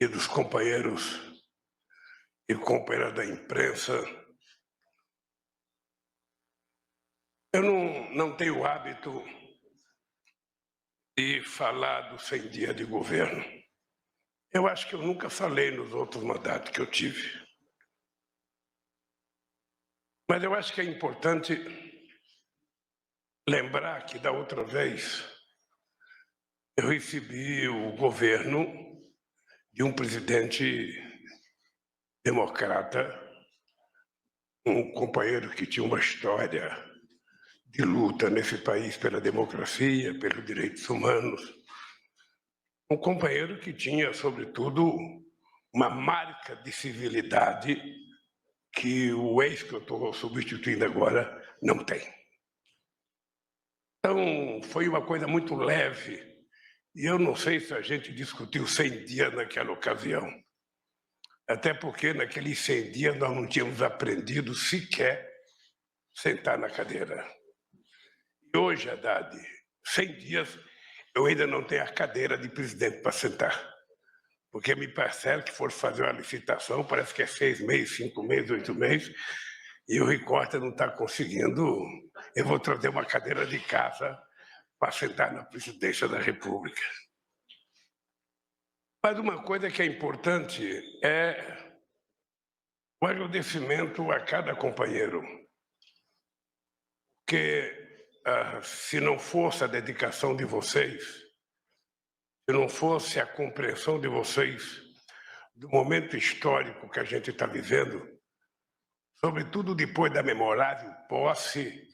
e dos companheiros e companheiras da imprensa. Eu não tenho o hábito de falar dos 100 dias de governo. Eu acho que eu nunca falei nos outros mandatos que eu tive. Mas eu acho que é importante lembrar que da outra vez eu recebi o governo de um presidente democrata, um companheiro que tinha uma história de luta nesse país pela democracia, pelos direitos humanos, um companheiro que tinha, sobretudo, uma marca de civilidade que o ex que eu estou substituindo agora não tem. Então, foi uma coisa muito leve, e eu não sei se a gente discutiu 100 dias naquela ocasião, até porque naqueles 100 dias nós não tínhamos aprendido sequer sentar na cadeira. E hoje, Haddad, 100 dias, eu ainda não tenho a cadeira de presidente para sentar, porque me parece que for fazer uma licitação, parece que é 6 meses, 5 meses, 8 meses, e o Ricorta não está conseguindo. Eu vou trazer uma cadeira de casa para sentar na presidência da República. Mas uma coisa que é importante é o agradecimento a cada companheiro, porque se não fosse a dedicação de vocês, se não fosse a compreensão de vocês do momento histórico que a gente está vivendo, sobretudo depois da memorável posse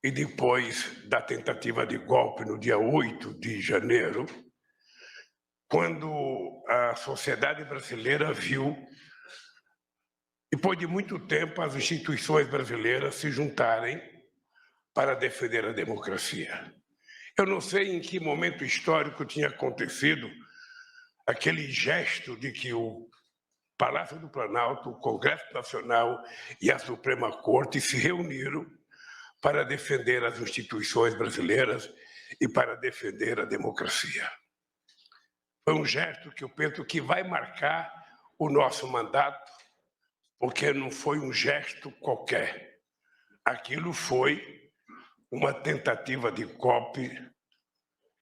e depois da tentativa de golpe no dia 8 de janeiro, quando a sociedade brasileira viu, depois de muito tempo, as instituições brasileiras se juntarem para defender a democracia. Eu não sei em que momento histórico tinha acontecido aquele gesto de que o Palácio do Planalto, o Congresso Nacional e a Suprema Corte se reuniram para defender as instituições brasileiras e para defender a democracia. Foi um gesto que eu penso que vai marcar o nosso mandato, porque não foi um gesto qualquer. Aquilo foi uma tentativa de golpe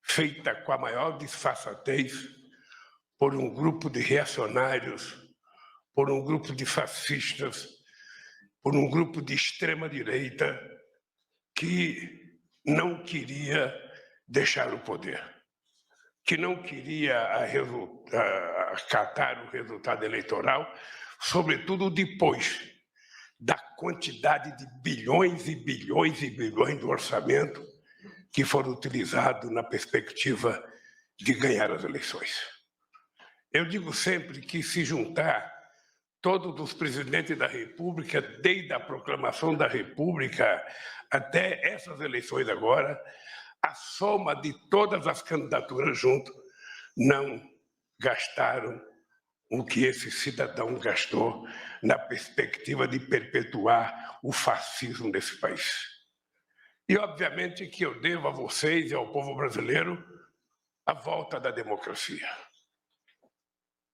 feita com a maior disfarçatez por um grupo de reacionários, por um grupo de fascistas, por um grupo de extrema-direita que não queria deixar o poder, que não queria acatar o resultado eleitoral, sobretudo depois da quantidade de bilhões e bilhões e bilhões do orçamento que foram utilizados na perspectiva de ganhar as eleições. Eu digo sempre que se juntar todos os presidentes da República, desde a proclamação da República até essas eleições agora, a soma de todas as candidaturas junto não gastaram o que esse cidadão gastou na perspectiva de perpetuar o fascismo desse país. E, obviamente, que eu devo a vocês e ao povo brasileiro a volta da democracia.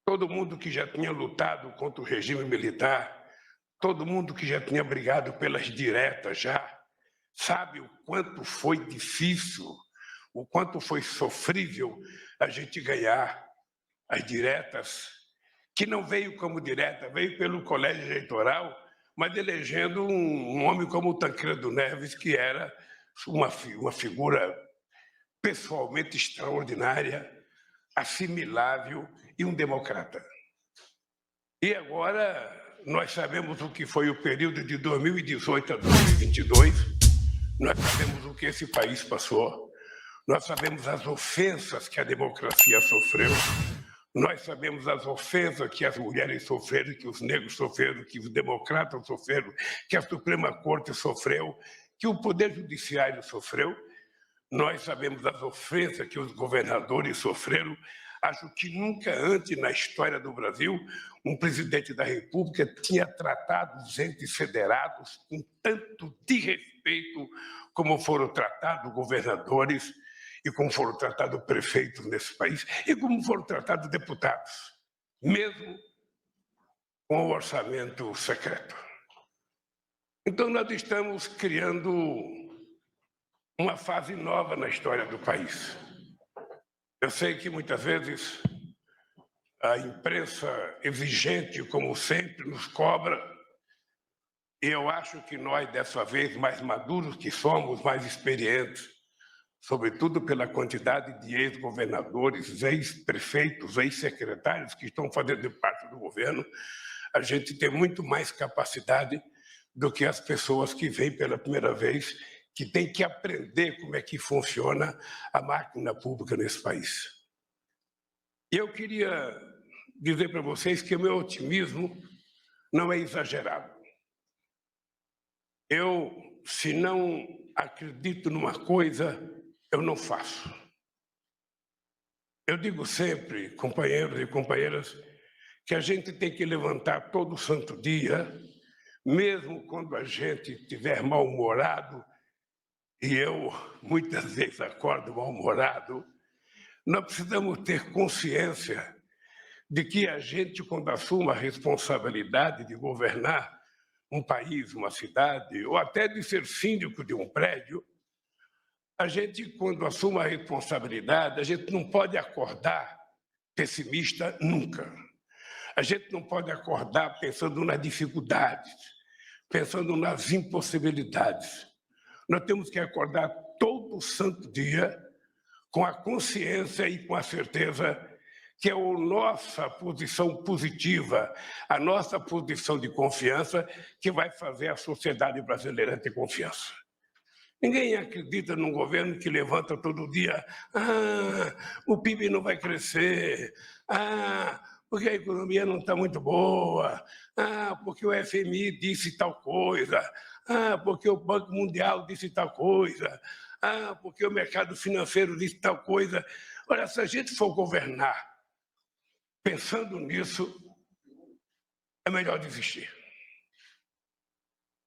Todo mundo que já tinha lutado contra o regime militar, todo mundo que já tinha brigado pelas diretas já, sabe o quanto foi difícil, o quanto foi sofrível a gente ganhar as diretas, que não veio como direta, veio pelo colégio eleitoral, mas elegendo um homem como o Tancredo Neves, que era uma figura pessoalmente extraordinária, assimilável e um democrata. E agora nós sabemos o que foi o período de 2018 a 2022, nós sabemos o que esse país passou, nós sabemos as ofensas que a democracia sofreu, nós sabemos as ofensas que as mulheres sofreram, que os negros sofreram, que os democratas sofreram, que a Suprema Corte sofreu, que o Poder Judiciário sofreu. Nós sabemos as ofensas que os governadores sofreram. Acho que nunca antes na história do Brasil um presidente da República tinha tratado os entes federados com tanto desrespeito como foram tratados governadores e como foram tratados prefeitos nesse país e como foram tratados deputados. mesmo com o orçamento secreto. Então, nós estamos criando uma fase nova na história do país. Eu sei que muitas vezes a imprensa exigente, como sempre, nos cobra, e eu acho que nós, dessa vez, mais maduros que somos, mais experientes, sobretudo pela quantidade de ex-governadores, ex-prefeitos, ex-secretários que estão fazendo parte do governo, a gente tem muito mais capacidade do que as pessoas que vêm pela primeira vez, que têm que aprender como é que funciona a máquina pública nesse país. E eu queria dizer para vocês que o meu otimismo não é exagerado. Eu, se não acredito numa coisa, eu não faço. Eu digo sempre, companheiros e companheiras, que a gente tem que levantar todo santo dia, mesmo quando a gente estiver mal-humorado, e eu muitas vezes acordo mal-humorado, nós precisamos ter consciência de que a gente, quando assume a responsabilidade de governar um país, uma cidade, ou até de ser síndico de um prédio, a gente, quando assume a responsabilidade, a gente não pode acordar pessimista nunca. A gente não pode acordar pensando nas dificuldades, pensando nas impossibilidades. Nós temos que acordar todo santo dia com a consciência e com a certeza que é a nossa posição positiva, a nossa posição de confiança que vai fazer a sociedade brasileira ter confiança. Ninguém acredita num governo que levanta todo dia, o PIB não vai crescer, porque a economia não está muito boa, porque o FMI disse tal coisa, porque o Banco Mundial disse tal coisa, porque o mercado financeiro disse tal coisa. Olha, se a gente for governar pensando nisso, é melhor desistir.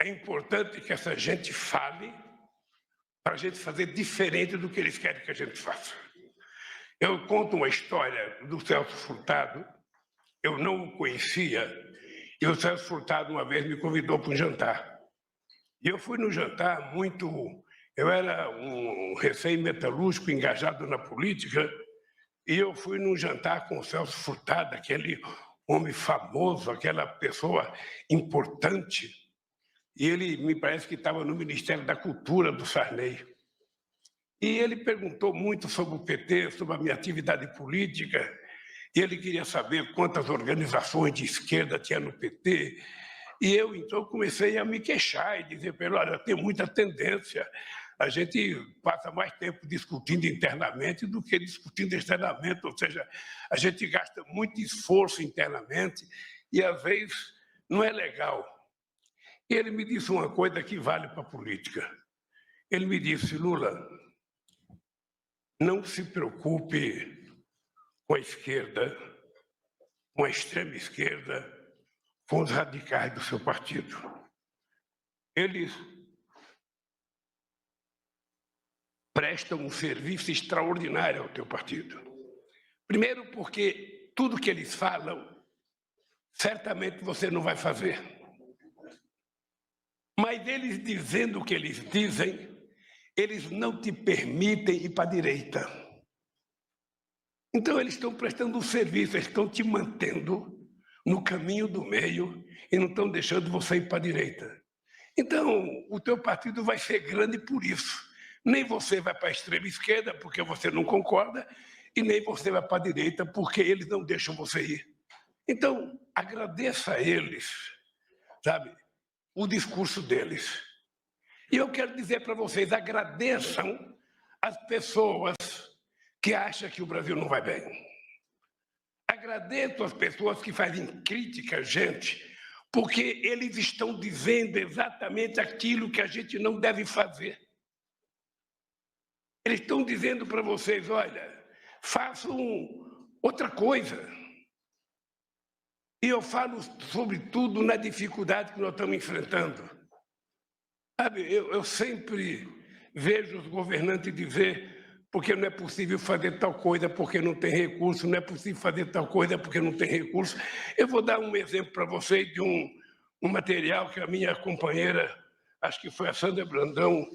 É importante que essa gente fale para a gente fazer diferente do que eles querem que a gente faça. Eu conto uma história do Celso Furtado, eu não o conhecia, e o Celso Furtado uma vez me convidou para um jantar. E eu fui no jantar eu era um recém-metalúrgico engajado na política, e eu fui num jantar com o Celso Furtado, aquele homem famoso, aquela pessoa importante, e ele me parece que estava no Ministério da Cultura do Sarney. E ele perguntou muito sobre o PT, sobre a minha atividade política, e ele queria saber quantas organizações de esquerda tinha no PT. E eu, então, comecei a me queixar e dizer para ele, olha, tem muita tendência. A gente passa mais tempo discutindo internamente do que discutindo externamente, ou seja, a gente gasta muito esforço internamente e, às vezes, não é legal. E ele me disse uma coisa que vale para a política. Ele me disse, Lula, não se preocupe com a esquerda, com a extrema esquerda, com os radicais do seu partido. Eles prestam um serviço extraordinário ao teu partido. Primeiro porque tudo que eles falam, certamente você não vai fazer. Mas eles dizendo o que eles dizem, eles não te permitem ir para a direita. Então, eles estão prestando um serviço, eles estão te mantendo no caminho do meio e não estão deixando você ir para a direita. Então, o teu partido vai ser grande por isso. Nem você vai para a extrema esquerda, porque você não concorda, e nem você vai para a direita, porque eles não deixam você ir. Então, agradeça a eles, sabe, o discurso deles. E eu quero dizer para vocês, agradeçam as pessoas que acham que o Brasil não vai bem. Agradeço as pessoas que fazem crítica a gente, porque eles estão dizendo exatamente aquilo que a gente não deve fazer. Eles estão dizendo para vocês, olha, façam outra coisa. E eu falo, sobretudo, na dificuldade que nós estamos enfrentando. Sabe, eu sempre vejo os governantes dizer porque não é possível fazer tal coisa porque não tem recurso, não é possível fazer tal coisa porque não tem recurso. Eu vou dar um exemplo para vocês de um material que a minha companheira, acho que foi a Sandra Brandão,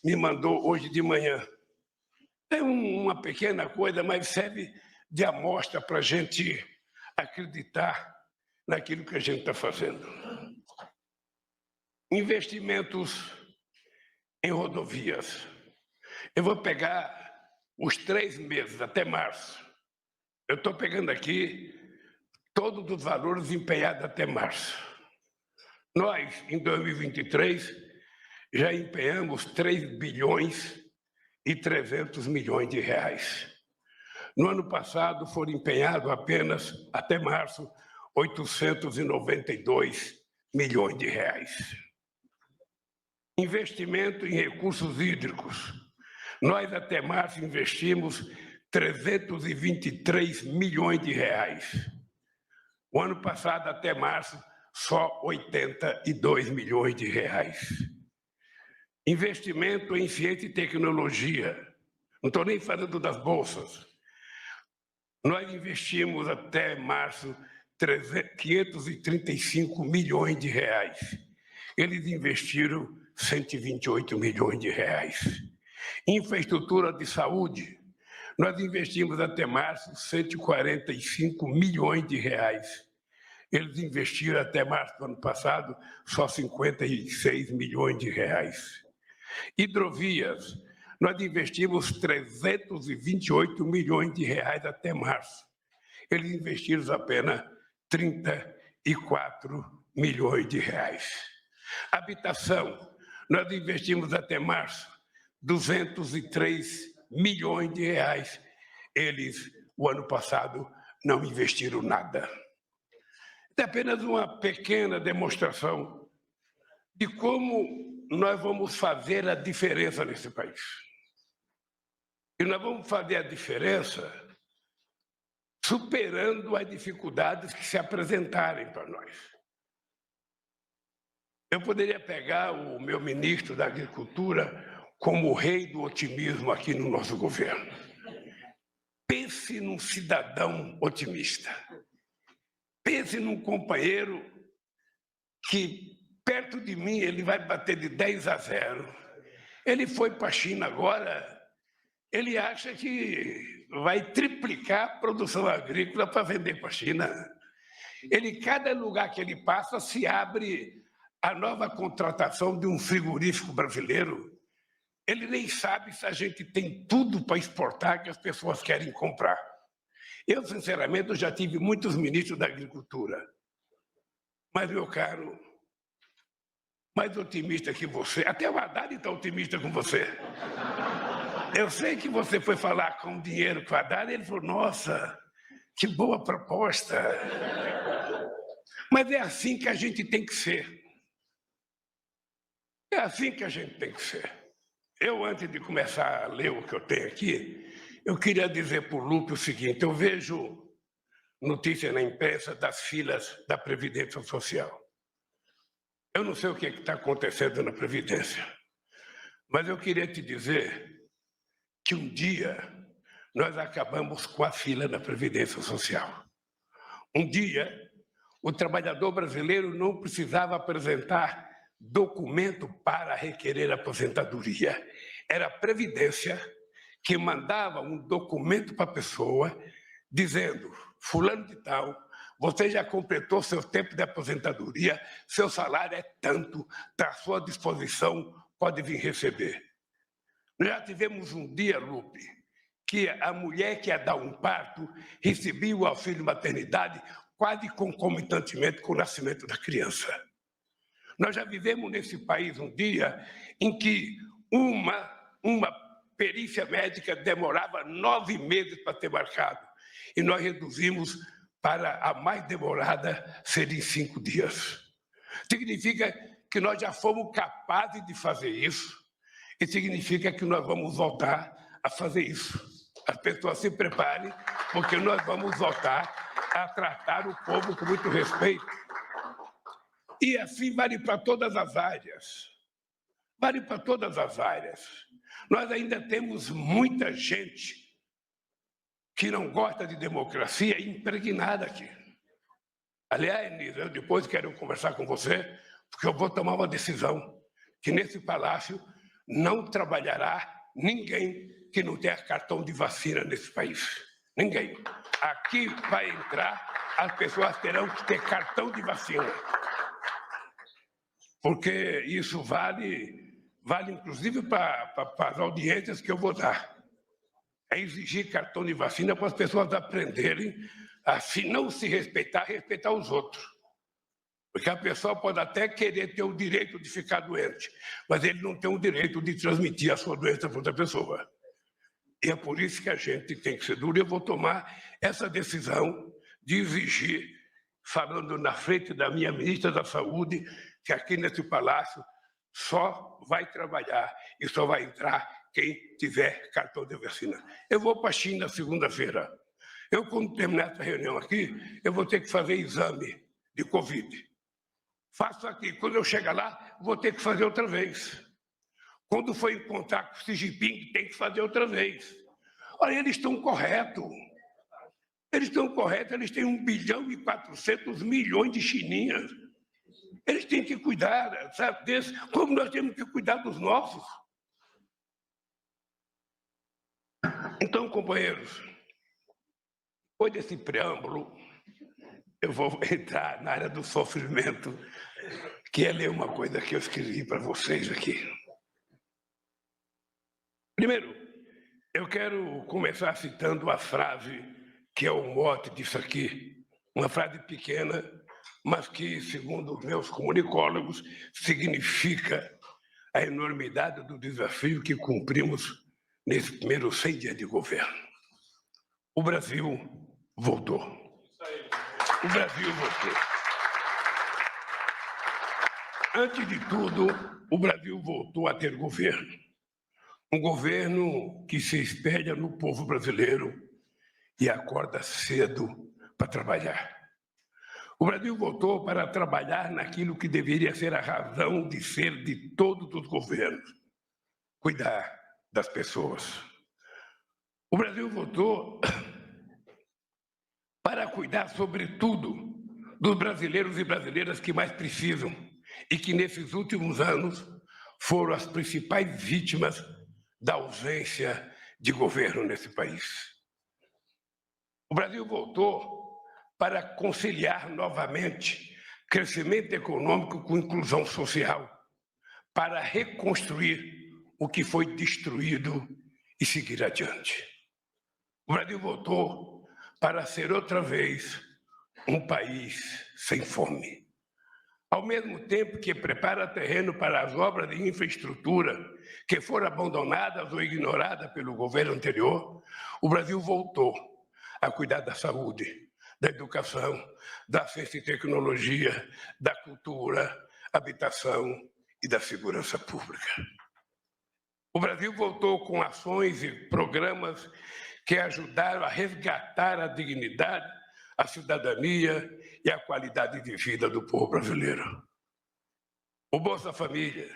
me mandou hoje de manhã. É uma pequena coisa, mas serve de amostra para a gente acreditar naquilo que a gente está fazendo. Investimentos em rodovias. Eu vou pegar os 3 meses, até março. Eu estou pegando aqui todos os valores empenhados até março. Nós, em 2023, já empenhamos 3 bilhões e 300 milhões de reais. No ano passado, foram empenhados apenas, até março, 892 milhões de reais. Investimento em recursos hídricos. Nós, até março, investimos 323 milhões de reais. O ano passado, até março, só 82 milhões de reais. Investimento em ciência e tecnologia. Não estou nem falando das bolsas. Nós investimos até março 535 milhões de reais. Eles investiram 128 milhões de reais. Infraestrutura de saúde, nós investimos até março 145 milhões de reais. Eles investiram até março do ano passado só 56 milhões de reais. Hidrovias, nós investimos 328 milhões de reais até março. Eles investiram apenas 34 milhões de reais. Habitação, nós investimos até março 203 milhões de reais. Eles, o ano passado, não investiram nada. É apenas uma pequena demonstração de como nós vamos fazer a diferença nesse país. E nós vamos fazer a diferença superando as dificuldades que se apresentarem para nós. Eu poderia pegar o meu ministro da Agricultura como o rei do otimismo aqui no nosso governo. Pense num cidadão otimista. Pense num companheiro que, perto de mim, ele vai bater de 10-0. Ele foi para a China agora, ele acha que vai triplicar a produção agrícola para vender para a China. Cada lugar que ele passa, se abre a nova contratação de um frigorífico brasileiro. Ele nem sabe se a gente tem tudo para exportar que as pessoas querem comprar. Eu, sinceramente, já tive muitos ministros da Agricultura. Mas, meu caro, mais otimista que você, até o Haddad está otimista com você. Eu sei que você foi falar com o dinheiro com o Haddad e ele falou, nossa, que boa proposta. Mas é assim que a gente tem que ser. É assim que a gente tem que ser. Eu, antes de começar a ler o que eu tenho aqui, eu queria dizer para o Lupe o seguinte, eu vejo notícia na imprensa das filas da Previdência Social. Eu não sei o que está acontecendo na Previdência, mas eu queria te dizer que um dia nós acabamos com a fila da Previdência Social. Um dia, o trabalhador brasileiro não precisava apresentar documento para requerer aposentadoria. Era a Previdência que mandava um documento para a pessoa dizendo, fulano de tal, você já completou seu tempo de aposentadoria, seu salário é tanto, está à sua disposição, pode vir receber. Nós já tivemos um dia, Lupe, que a mulher que ia dar um parto recebia o auxílio maternidade quase concomitantemente com o nascimento da criança. Nós já vivemos nesse país um dia em que uma perícia médica demorava 9 meses para ter marcado, e nós reduzimos para a mais demorada ser em 5 dias. Significa que nós já fomos capazes de fazer isso, e significa que nós vamos voltar a fazer isso. As pessoas se preparem, porque nós vamos voltar a tratar o povo com muito respeito. E assim vale para todas as áreas. Vale para todas as áreas. Nós ainda temos muita gente que não gosta de democracia impregnada aqui. Aliás, Nisa, eu depois quero conversar com você, porque eu vou tomar uma decisão que nesse palácio não trabalhará ninguém que não tenha cartão de vacina nesse país. Ninguém. Aqui vai entrar, as pessoas terão que ter cartão de vacina. Porque isso vale inclusive para as audiências que eu vou dar. É exigir cartão de vacina para as pessoas aprenderem a, se não se respeitar, respeitar os outros. Porque a pessoa pode até querer ter o direito de ficar doente, mas ele não tem o direito de transmitir a sua doença para outra pessoa. E é por isso que a gente tem que ser duro. Eu vou tomar essa decisão de exigir, falando na frente da minha ministra da Saúde, que aqui nesse palácio só vai trabalhar e só vai entrar quem tiver cartão de vacina. Eu vou para a China segunda-feira. Quando terminar essa reunião aqui, eu vou ter que fazer exame de Covid. Faço aqui. Quando eu chegar lá, vou ter que fazer outra vez. Quando for encontrar com o Xi Jinping, tem que fazer outra vez. Olha, eles estão corretos. Eles estão corretos, eles têm 1 bilhão e 400 milhões de chininhas. Eles têm que cuidar, sabe, desse, como nós temos que cuidar dos nossos. Então, companheiros, depois desse preâmbulo, eu vou entrar na área do sofrimento, que é ler uma coisa que eu escrevi para vocês aqui. Primeiro, eu quero começar citando a frase que é o mote disso aqui, uma frase pequena, mas que, segundo os meus comunicólogos, significa a enormidade do desafio que cumprimos nesses primeiros 100 dias de governo. O Brasil voltou. O Brasil voltou. Antes de tudo, o Brasil voltou a ter governo. Um governo que se espelha no povo brasileiro e acorda cedo para trabalhar. O Brasil voltou para trabalhar naquilo que deveria ser a razão de ser de todos os governos: cuidar das pessoas. O Brasil voltou para cuidar, sobretudo, dos brasileiros e brasileiras que mais precisam e que, nesses últimos anos, foram as principais vítimas da ausência de governo nesse país. O Brasil voltou para conciliar novamente crescimento econômico com inclusão social, para reconstruir o que foi destruído e seguir adiante. O Brasil voltou para ser outra vez um país sem fome. Ao mesmo tempo que prepara terreno para as obras de infraestrutura que foram abandonadas ou ignoradas pelo governo anterior, o Brasil voltou a cuidar da saúde, da educação, da ciência e tecnologia, da cultura, habitação e da segurança pública. O Brasil voltou com ações e programas que ajudaram a resgatar a dignidade, a cidadania e a qualidade de vida do povo brasileiro. O Bolsa Família,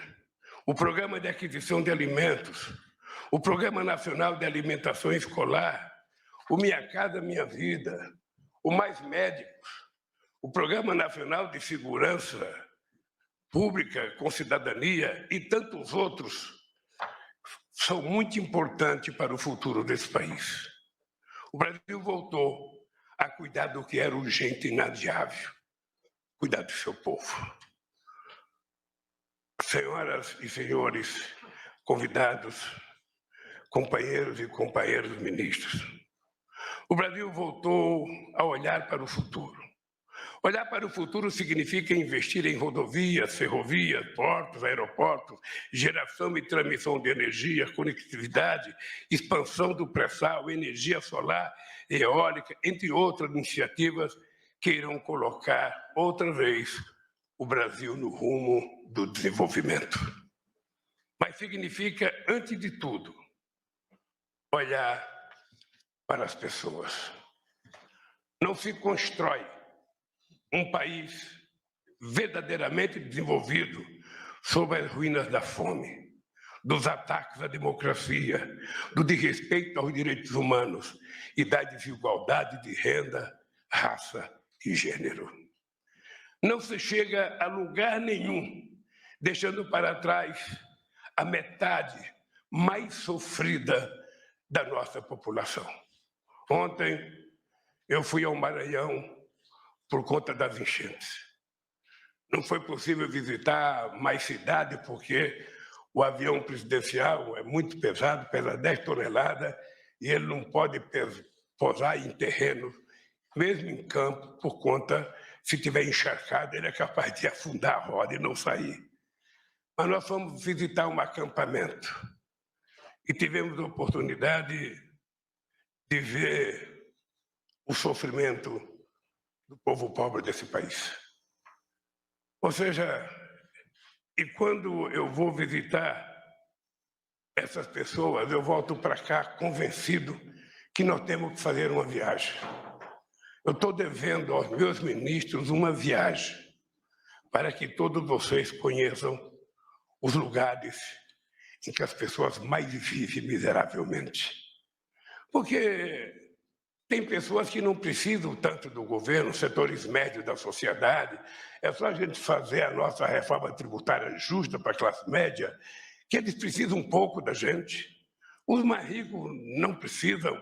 o Programa de Aquisição de Alimentos, o Programa Nacional de Alimentação Escolar, o Minha Casa Minha Vida, o Mais Médicos, o Programa Nacional de Segurança Pública com Cidadania e tantos outros são muito importantes para o futuro desse país. O Brasil voltou a cuidar do que era urgente e inadiável, cuidar do seu povo. Senhoras e senhores convidados, companheiros e companheiras ministros, o Brasil voltou a olhar para o futuro. Olhar para o futuro significa investir em rodovias, ferrovias, portos, aeroportos, geração e transmissão de energia, conectividade, expansão do pré-sal, energia solar, eólica, entre outras iniciativas que irão colocar outra vez o Brasil no rumo do desenvolvimento. Mas significa, antes de tudo, olhar para as pessoas. Não se constrói um país verdadeiramente desenvolvido sob as ruínas da fome, dos ataques à democracia, do desrespeito aos direitos humanos e da desigualdade de renda, raça e gênero. Não se chega a lugar nenhum deixando para trás a metade mais sofrida da nossa população. Ontem eu fui ao Maranhão por conta das enchentes. Não foi possível visitar mais cidades porque o avião presidencial é muito pesado, pesa 10 toneladas, e ele não pode pousar em terreno, mesmo em campo, por conta, se tiver encharcado, ele é capaz de afundar a roda e não sair. Mas nós fomos visitar um acampamento e tivemos a oportunidade de ver o sofrimento do povo pobre desse país. Ou seja, e quando eu vou visitar essas pessoas, eu volto para cá convencido que nós temos que fazer uma viagem. Eu estou devendo aos meus ministros uma viagem para que todos vocês conheçam os lugares em que as pessoas mais vivem miseravelmente. Porque tem pessoas que não precisam tanto do governo, setores médios da sociedade. É só a gente fazer a nossa reforma tributária justa para a classe média, que eles precisam um pouco da gente. Os mais ricos não precisam.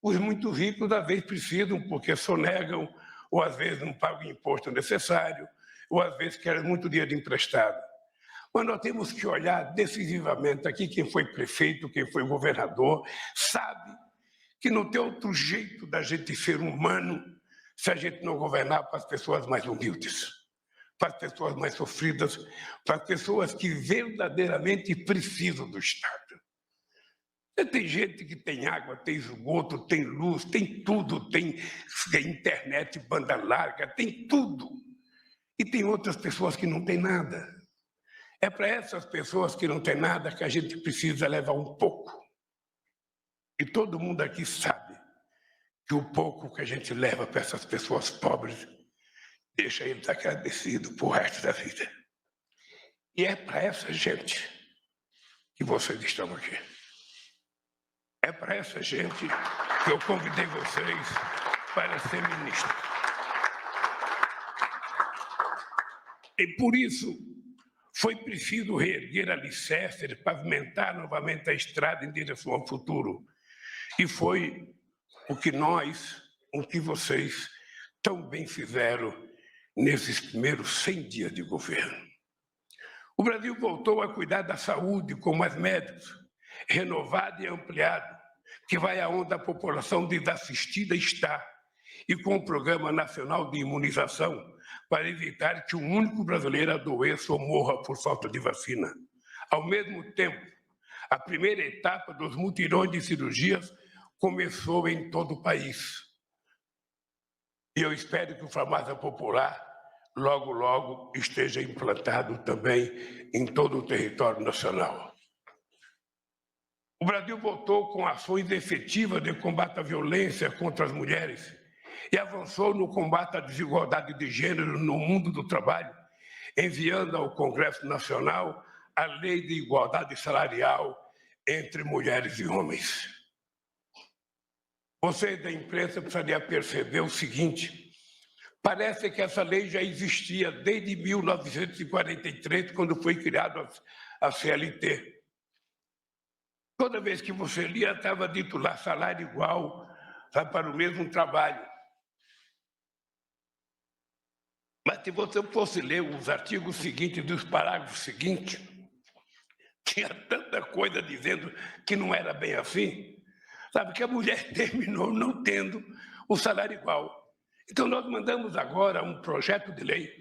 Os muito ricos, às vezes, precisam, porque sonegam, ou às vezes não pagam o imposto necessário, ou às vezes querem muito dinheiro emprestado. Mas nós temos que olhar decisivamente aqui quem foi prefeito, quem foi governador, sabe que não tem outro jeito da gente ser humano se a gente não governar para as pessoas mais humildes, para as pessoas mais sofridas, para as pessoas que verdadeiramente precisam do Estado. Tem gente que tem água, tem esgoto, tem luz, tem tudo, tem internet, banda larga, tem tudo. E tem outras pessoas que não têm nada. É para essas pessoas que não têm nada que a gente precisa levar um pouco. E todo mundo aqui sabe que o pouco que a gente leva para essas pessoas pobres deixa eles agradecidos por resto da vida. E é para essa gente que vocês estão aqui. É para essa gente que eu convidei vocês para ser ministro. E por isso foi preciso reerguer alicerces, pavimentar novamente a estrada em direção ao futuro. E foi o que vocês tão bem fizeram nesses primeiros 100 dias de governo. O Brasil voltou a cuidar da saúde com mais médicos, renovado e ampliado, que vai aonde a população desassistida está, e com o Programa Nacional de Imunização, para evitar que um único brasileiro adoeça ou morra por falta de vacina. Ao mesmo tempo, a primeira etapa dos mutirões de cirurgias começou em todo o país. E eu espero que o Farmácia Popular logo, logo esteja implantado também em todo o território nacional. O Brasil voltou com ações efetivas de combate à violência contra as mulheres e avançou no combate à desigualdade de gênero no mundo do trabalho, enviando ao Congresso Nacional a Lei de Igualdade Salarial entre mulheres e homens. Vocês da imprensa precisariam perceber o seguinte: parece que essa lei já existia desde 1943, quando foi criada a CLT. Toda vez que você lia, estava dito lá, salário igual, sabe, para o mesmo trabalho. Mas se você fosse ler os artigos seguintes e os parágrafos seguintes, tinha tanta coisa dizendo que não era bem assim, sabe, que a mulher terminou não tendo o salário igual. Então, nós mandamos agora um projeto de lei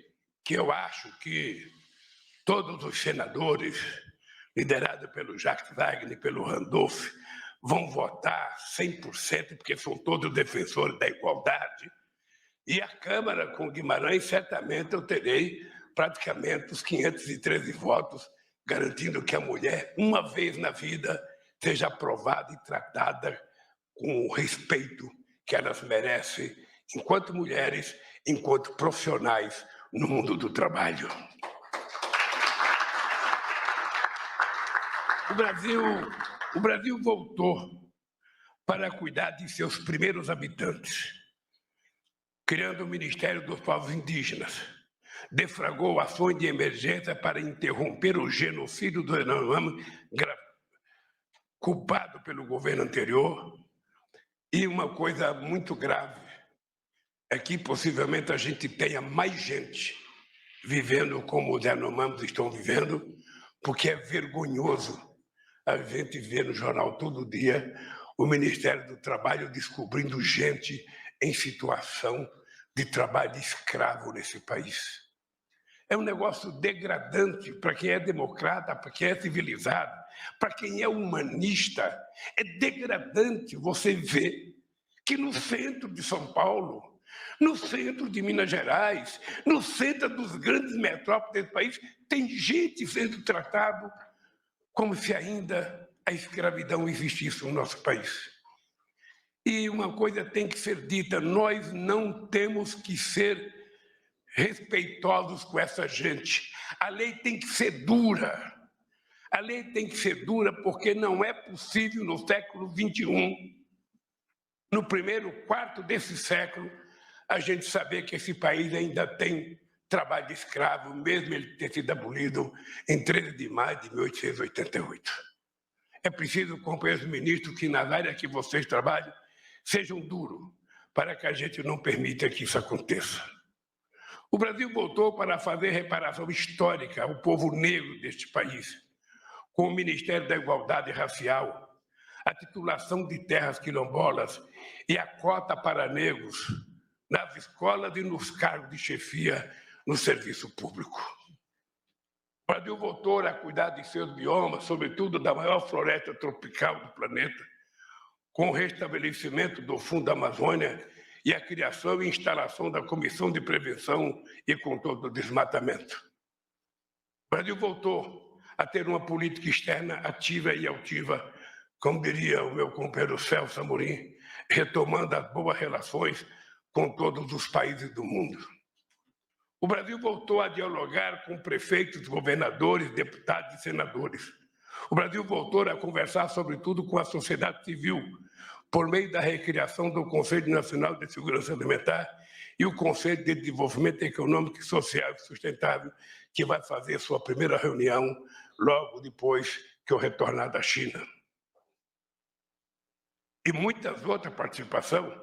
que eu acho que todos os senadores, liderados pelo Jacques Wagner e pelo Randolph, vão votar 100%, porque são todos defensores da igualdade. E a Câmara, com Guimarães, certamente eu terei praticamente os 513 votos, garantindo que a mulher, uma vez na vida, seja aprovada e tratada com o respeito que elas merecem, enquanto mulheres, enquanto profissionais no mundo do trabalho. O Brasil voltou para cuidar de seus primeiros habitantes, criando o Ministério dos Povos Indígenas. Deflagrou ações de emergência para interromper o genocídio do Yanomami, culpado pelo governo anterior. E uma coisa muito grave é que possivelmente a gente tenha mais gente vivendo como os Yanomamis estão vivendo, porque é vergonhoso a gente ver no jornal todo dia o Ministério do Trabalho descobrindo gente em situação de trabalho escravo nesse país. É um negócio degradante para quem é democrata, para quem é civilizado, para quem é humanista. É degradante você ver que no centro de São Paulo, no centro de Minas Gerais, no centro dos grandes metrópoles desse país, tem gente sendo tratado como se ainda a escravidão existisse no nosso país. E uma coisa tem que ser dita, nós não temos que ser respeitosos com essa gente. A lei tem que ser dura. A lei tem que ser dura porque não é possível no século XXI, no primeiro quarto desse século, a gente saber que esse país ainda tem trabalho de escravo, mesmo ele ter sido abolido em 13 de maio de 1888. É preciso, companheiros ministros, que nas áreas que vocês trabalham sejam duros, para que a gente não permita que isso aconteça. O Brasil voltou para fazer reparação histórica ao povo negro deste país, com o Ministério da Igualdade Racial, a titulação de terras quilombolas e a cota para negros nas escolas e nos cargos de chefia no serviço público. O Brasil voltou a cuidar de seus biomas, sobretudo da maior floresta tropical do planeta, com o restabelecimento do Fundo da Amazônia e a criação e instalação da Comissão de Prevenção e Controle do Desmatamento. O Brasil voltou a ter uma política externa ativa e altiva, como diria o meu companheiro Celso Amorim, retomando as boas relações com todos os países do mundo. O Brasil voltou a dialogar com prefeitos, governadores, deputados e senadores. O Brasil voltou a conversar, sobretudo, com a sociedade civil, por meio da recriação do Conselho Nacional de Segurança Alimentar e o Conselho de Desenvolvimento Econômico, Social e Sustentável, que vai fazer sua primeira reunião logo depois que eu retornar da China. E muitas outras participações.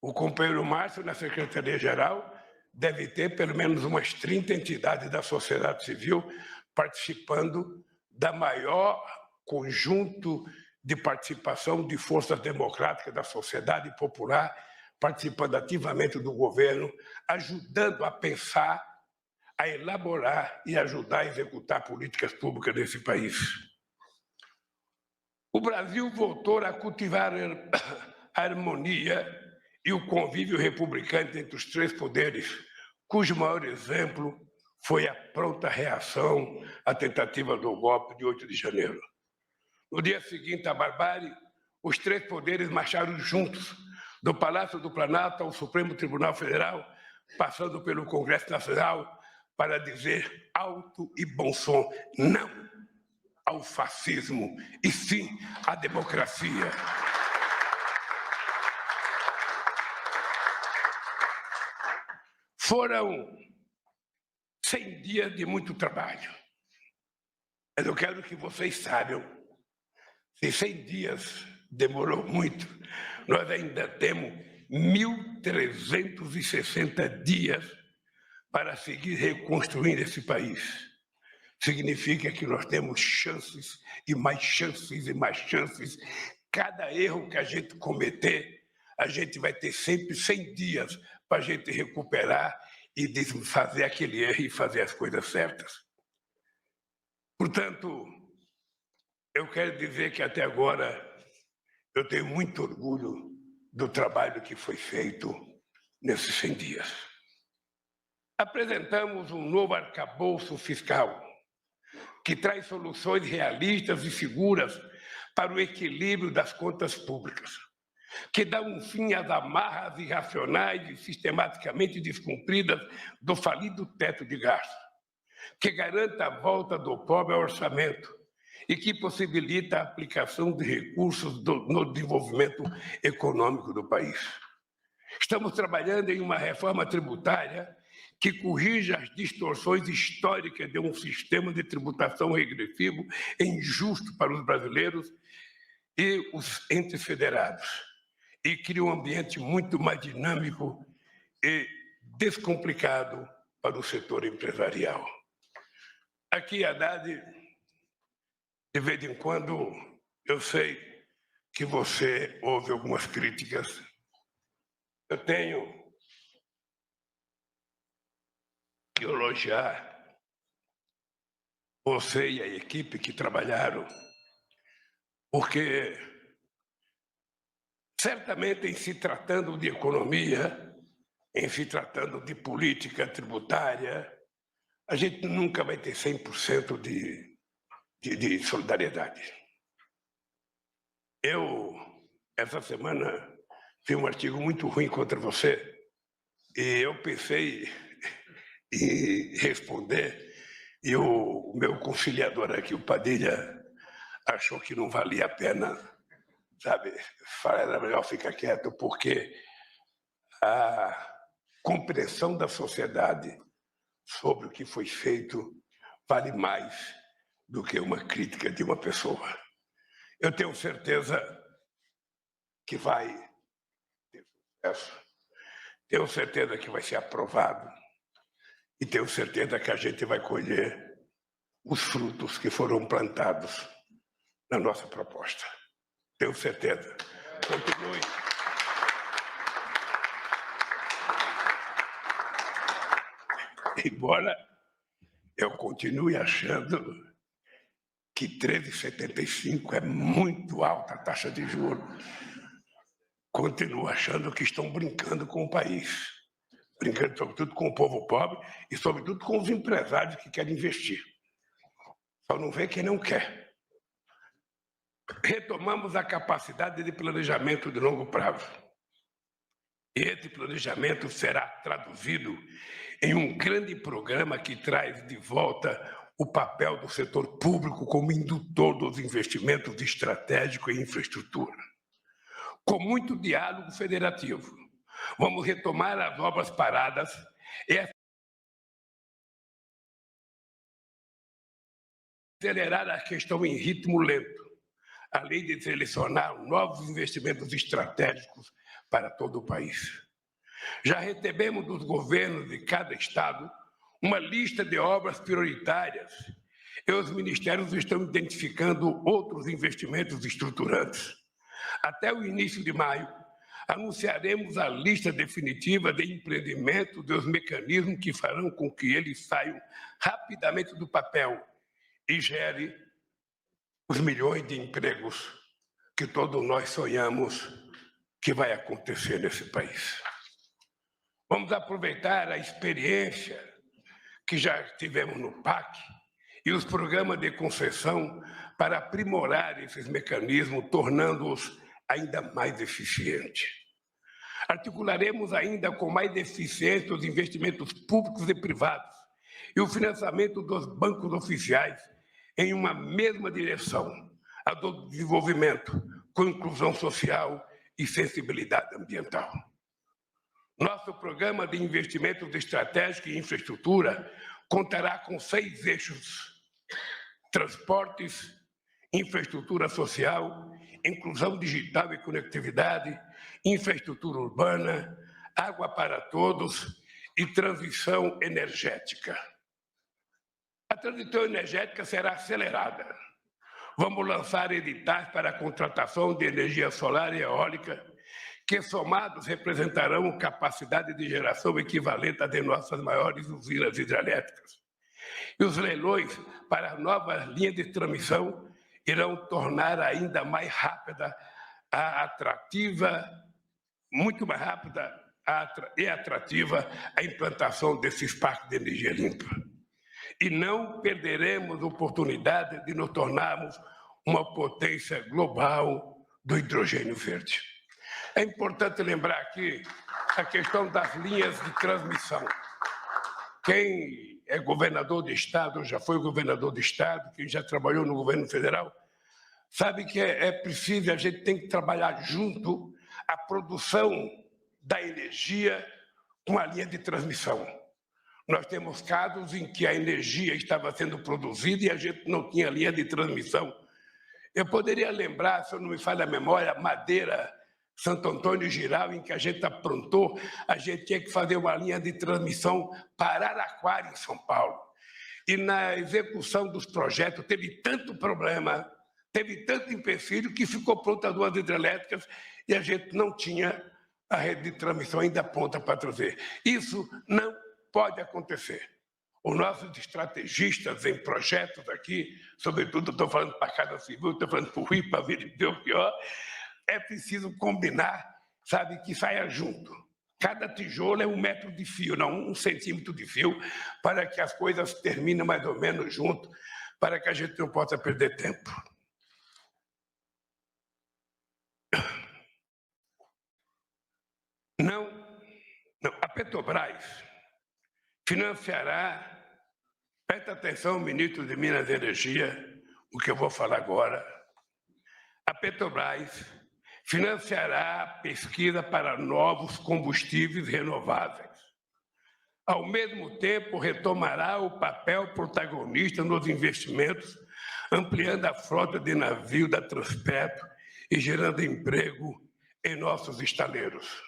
O companheiro Márcio, na Secretaria-Geral, deve ter pelo menos umas 30 entidades da sociedade civil participando da maior conjunto de participação de forças democráticas da sociedade popular, participando ativamente do governo, ajudando a pensar, a elaborar e ajudar a executar políticas públicas nesse país. O Brasil voltou a cultivar a harmonia e o convívio republicano entre os três poderes, cujo maior exemplo foi a pronta reação à tentativa do golpe de 8 de janeiro. No dia seguinte à barbárie, os três poderes marcharam juntos, do Palácio do Planalto ao Supremo Tribunal Federal, passando pelo Congresso Nacional, para dizer alto e bom som, não ao fascismo, e sim à democracia. Foram 100 dias de muito trabalho. Mas eu quero que vocês saibam, se 100 dias demorou muito, nós ainda temos 1.360 dias para seguir reconstruindo esse país. Significa que nós temos chances e mais chances e mais chances. Cada erro que a gente cometer, a gente vai ter sempre 100 dias para a gente recuperar e fazer aquele erro e fazer as coisas certas. Portanto, eu quero dizer que até agora eu tenho muito orgulho do trabalho que foi feito nesses 100 dias. Apresentamos um novo arcabouço fiscal que traz soluções realistas e seguras para o equilíbrio das contas públicas, que dá um fim às amarras irracionais e sistematicamente descumpridas do falido teto de gasto, que garanta a volta do pobre ao orçamento e que possibilita a aplicação de recursos no desenvolvimento econômico do país. Estamos trabalhando em uma reforma tributária que corrija as distorções históricas de um sistema de tributação regressivo e injusto para os brasileiros e os entes federados, e cria um ambiente muito mais dinâmico e descomplicado para o setor empresarial. Aqui, Haddad, de vez em quando, eu sei que você ouve algumas críticas. Eu tenho que elogiar você e a equipe que trabalharam, porque certamente em se tratando de economia, em se tratando de política tributária, a gente nunca vai ter 100% de solidariedade. Eu, essa semana, fiz um artigo muito ruim contra você e eu pensei em responder e o meu conciliador aqui, o Padilha, achou que não valia a pena, sabe? Era melhor ficar quieto, porque a compreensão da sociedade sobre o que foi feito vale mais do que uma crítica de uma pessoa. Eu tenho certeza que vai ter sucesso, tenho certeza que vai ser aprovado e tenho certeza que a gente vai colher os frutos que foram plantados na nossa proposta. Tenho certeza. Continue. Embora eu continue achando que 13,75 é muito alta a taxa de juros, continuo achando que estão brincando com o país, brincando sobretudo com o povo pobre e sobretudo com os empresários que querem investir. Só não vê quem não quer. Retomamos a capacidade de planejamento de longo prazo. E esse planejamento será traduzido em um grande programa que traz de volta o papel do setor público como indutor dos investimentos estratégicos em infraestrutura. Com muito diálogo federativo, vamos retomar as obras paradas e acelerar a questão em ritmo lento, além de selecionar novos investimentos estratégicos para todo o país. Já recebemos dos governos de cada estado uma lista de obras prioritárias e os ministérios estão identificando outros investimentos estruturantes. Até o início de maio, anunciaremos a lista definitiva de empreendimentos e os mecanismos que farão com que eles saiam rapidamente do papel e gere os milhões de empregos que todos nós sonhamos que vai acontecer nesse país. Vamos aproveitar a experiência que já tivemos no PAC e os programas de concessão para aprimorar esses mecanismos, tornando-os ainda mais eficientes. Articularemos ainda com mais eficiência os investimentos públicos e privados e o financiamento dos bancos oficiais em uma mesma direção, a do desenvolvimento, com inclusão social e sensibilidade ambiental. Nosso programa de investimentos estratégicos em infraestrutura contará com 6 eixos: transportes, infraestrutura social, inclusão digital e conectividade, infraestrutura urbana, água para todos e transição energética. A transição energética será acelerada. Vamos lançar editais para a contratação de energia solar e eólica, que somados representarão capacidade de geração equivalente à de nossas maiores usinas hidrelétricas. E os leilões para novas linhas de transmissão irão tornar ainda mais rápida a atrativa, muito mais rápida e atrativa a implantação desses parques de energia limpa. E não perderemos a oportunidade de nos tornarmos uma potência global do hidrogênio verde. É importante lembrar aqui a questão das linhas de transmissão. Quem é governador de estado, ou já foi governador de estado, quem já trabalhou no governo federal, sabe que é preciso, a gente tem que trabalhar junto a produção da energia com a linha de transmissão. Nós temos casos em que a energia estava sendo produzida e a gente não tinha linha de transmissão. Eu poderia lembrar, se eu não me falha a memória, Madeira, Santo Antônio Giral, em que a gente aprontou, a gente tinha que fazer uma linha de transmissão para Araraquara, em São Paulo. E na execução dos projetos teve tanto problema, teve tanto empecilho, que ficou pronta 2 hidrelétricas e a gente não tinha a rede de transmissão ainda pronta para trazer. Isso não pode acontecer. Os nossos estrategistas em projetos aqui, sobretudo, estou falando para a Casa Civil, estou falando para o Rio, para ver o pior, é preciso combinar, sabe, que saia junto. Cada tijolo é 1 metro de fio, não 1 centímetro de fio, para que as coisas terminem mais ou menos junto, para que a gente não possa perder tempo. Não, a Petrobras financiará, presta atenção, ministro de Minas e Energia, o que eu vou falar agora. A Petrobras financiará a pesquisa para novos combustíveis renováveis. Ao mesmo tempo, retomará o papel protagonista nos investimentos, ampliando a frota de navios da Transpetro e gerando emprego em nossos estaleiros.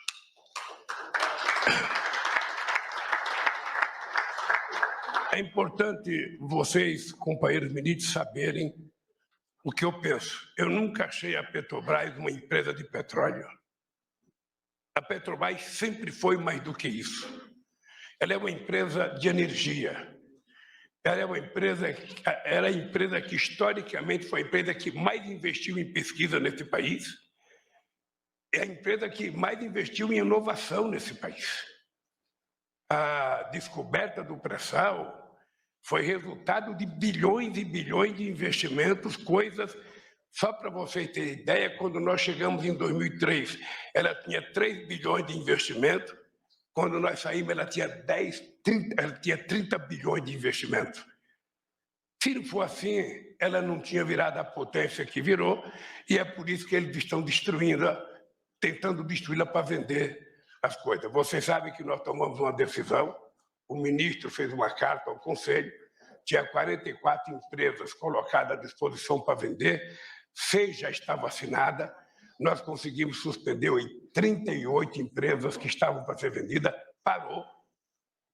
É importante vocês, companheiros ministros, saberem o que eu penso. Eu nunca achei a Petrobras uma empresa de petróleo. A Petrobras sempre foi mais do que isso. Ela é uma empresa de energia. Ela é uma empresa, era a empresa que historicamente foi a empresa que mais investiu em pesquisa nesse país. É a empresa que mais investiu em inovação nesse país. A descoberta do pré-sal foi resultado de bilhões e bilhões de investimentos, coisas, só para vocês terem ideia, quando nós chegamos em 2003, ela tinha 3 bilhões de investimento, quando nós saímos ela tinha 30 bilhões de investimento. Se não for assim, ela não tinha virado a potência que virou, e é por isso que eles estão destruindo, tentando destruí-la para vender as coisas. Vocês sabem que nós tomamos uma decisão, o ministro fez uma carta ao Conselho, tinha 44 empresas colocadas à disposição para vender, 6 já estavam assinadas, nós conseguimos suspender 38 empresas que estavam para ser vendidas, parou.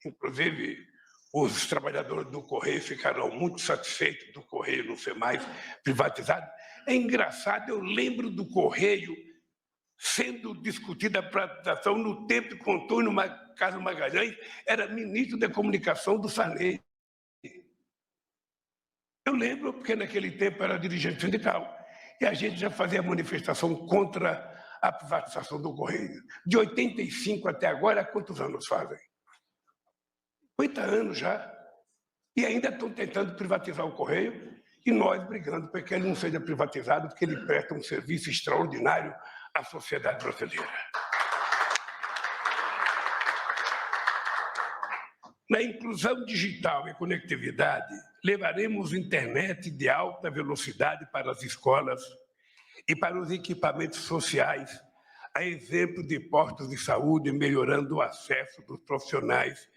Inclusive, os trabalhadores do Correio ficarão muito satisfeitos do Correio não ser mais privatizado. É engraçado, eu lembro do Correio sendo discutida a privatização no tempo que o Antônio Carlos Magalhães era ministro da Comunicação do Sarney. Eu lembro, porque naquele tempo era dirigente sindical, e a gente já fazia manifestação contra a privatização do Correio. De 85 até agora, quantos anos fazem? 50 anos já. E ainda estão tentando privatizar o Correio, e nós brigando para que ele não seja privatizado, porque ele presta um serviço extraordinário à sociedade brasileira. Na inclusão digital e conectividade, levaremos internet de alta velocidade para as escolas e para os equipamentos sociais, a exemplo de postos de saúde, melhorando o acesso dos profissionais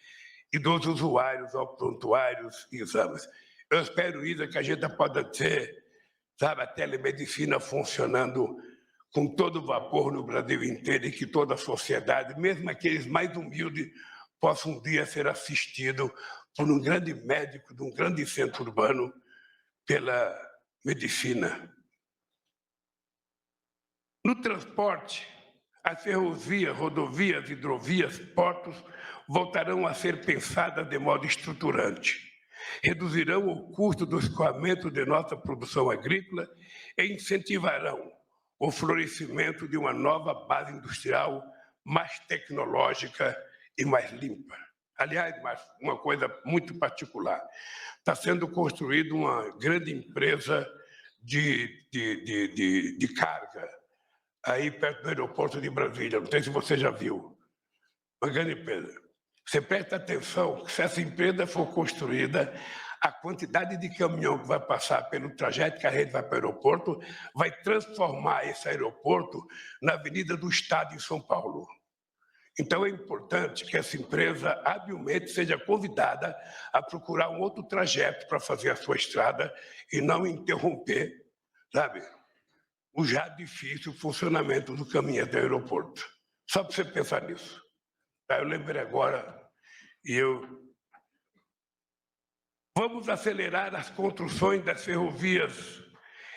e dos usuários aos prontuários e exames. Eu espero, Isa, que a gente possa ter, sabe, a telemedicina funcionando com todo vapor no Brasil inteiro e que toda a sociedade, mesmo aqueles mais humildes, possam um dia ser assistidos por um grande médico de um grande centro urbano pela medicina. No transporte, as ferrovias, rodovias, hidrovias, portos voltarão a ser pensadas de modo estruturante. Reduzirão o custo do escoamento de nossa produção agrícola e incentivarão o florescimento de uma nova base industrial mais tecnológica e mais limpa. Aliás, uma coisa muito particular, está sendo construída uma grande empresa de carga, aí perto do aeroporto de Brasília, não sei se você já viu, uma grande empresa. Você presta atenção que se essa empresa for construída, a quantidade de caminhão que vai passar pelo trajeto que a rede vai para o aeroporto vai transformar esse aeroporto na Avenida do Estado em São Paulo. Então é importante que essa empresa habilmente seja convidada a procurar um outro trajeto para fazer a sua estrada e não interromper, sabe, o já difícil funcionamento do caminho do aeroporto. Só para você pensar nisso. Tá? Eu lembrei agora Vamos acelerar as construções das ferrovias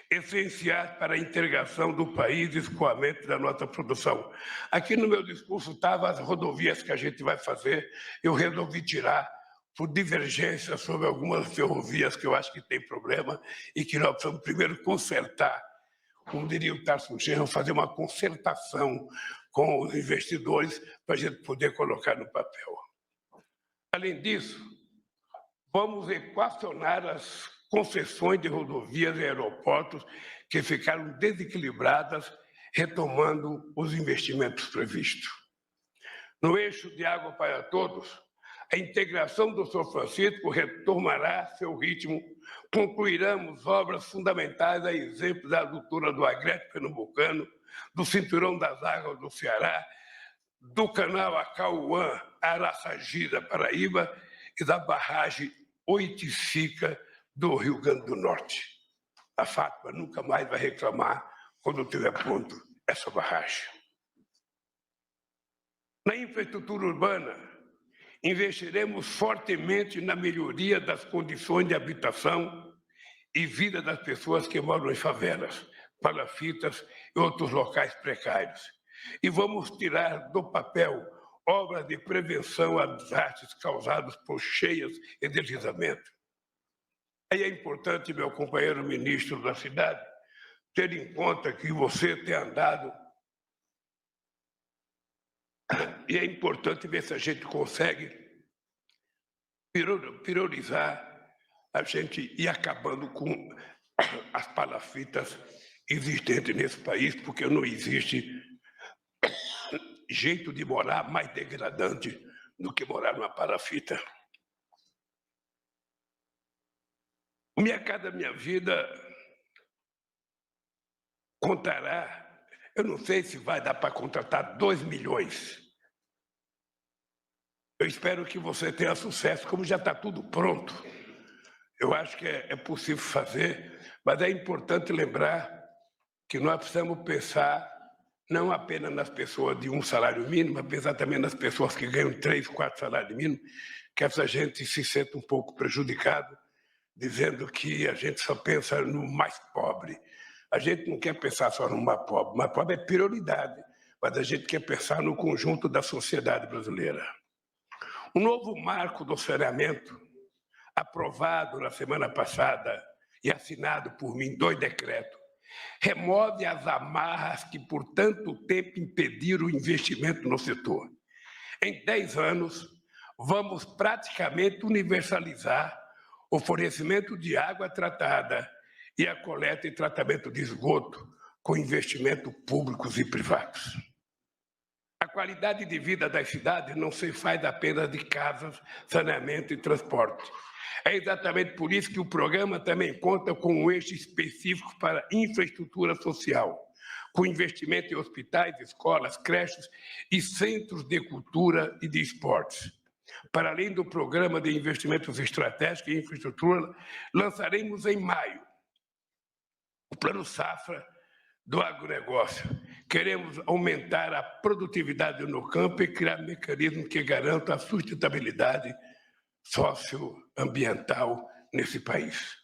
essenciais para a integração do país e escoamento da nossa produção. Aqui no meu discurso estavam as rodovias que a gente vai fazer, eu resolvi tirar por divergência sobre algumas ferrovias que eu acho que tem problema e que nós precisamos primeiro consertar. Como diria o Tarso Genro, fazer uma concertação com os investidores para a gente poder colocar no papel. Além disso, vamos equacionar as concessões de rodovias e aeroportos que ficaram desequilibradas, retomando os investimentos previstos. No eixo de água para todos, a integração do São Francisco retomará seu ritmo, concluiremos obras fundamentais a exemplo da adutora do Agreste Pernambucano, do Cinturão das Águas do Ceará, do canal Acauã, Araçagira, Paraíba, e da barragem Oiticica do Rio Grande do Norte. A Fátima nunca mais vai reclamar quando tiver pronto essa barragem. Na infraestrutura urbana, investiremos fortemente na melhoria das condições de habitação e vida das pessoas que moram em favelas, palafitas e outros locais precários. E vamos tirar do papel obras de prevenção a desastres causados por cheias e deslizamento. Aí é importante, meu companheiro ministro da cidade, ter em conta que você tem andado, e é importante ver se a gente consegue priorizar a gente ir acabando com as palafitas existentes nesse país, porque não existe jeito de morar mais degradante do que morar numa palafita. O Minha Casa Minha Vida contará, eu não sei se vai dar para contratar 2 milhões. Eu espero que você tenha sucesso, como já está tudo pronto. Eu acho que é possível fazer, mas é importante lembrar que nós precisamos pensar não apenas nas pessoas de um salário mínimo, mas pensar também nas pessoas que ganham 3, 4 salários mínimos, que essa gente se sente um pouco prejudicado, dizendo que a gente só pensa no mais pobre. A gente não quer pensar só no mais pobre. O mais pobre é prioridade, mas a gente quer pensar no conjunto da sociedade brasileira. O novo marco do saneamento, aprovado na semana passada e assinado por mim 2 decretos, remove as amarras que por tanto tempo impediram o investimento no setor. Em 10 anos, vamos praticamente universalizar o fornecimento de água tratada e a coleta e tratamento de esgoto com investimentos públicos e privados. A qualidade de vida das cidades não se faz apenas de casas, saneamento e transporte. É exatamente por isso que o programa também conta com um eixo específico para infraestrutura social, com investimento em hospitais, escolas, creches e centros de cultura e de esportes. Para além do programa de investimentos estratégicos em infraestrutura, lançaremos em maio o Plano Safra do agronegócio. Queremos aumentar a produtividade no campo e criar mecanismos que garantam a sustentabilidade socioambiental nesse país.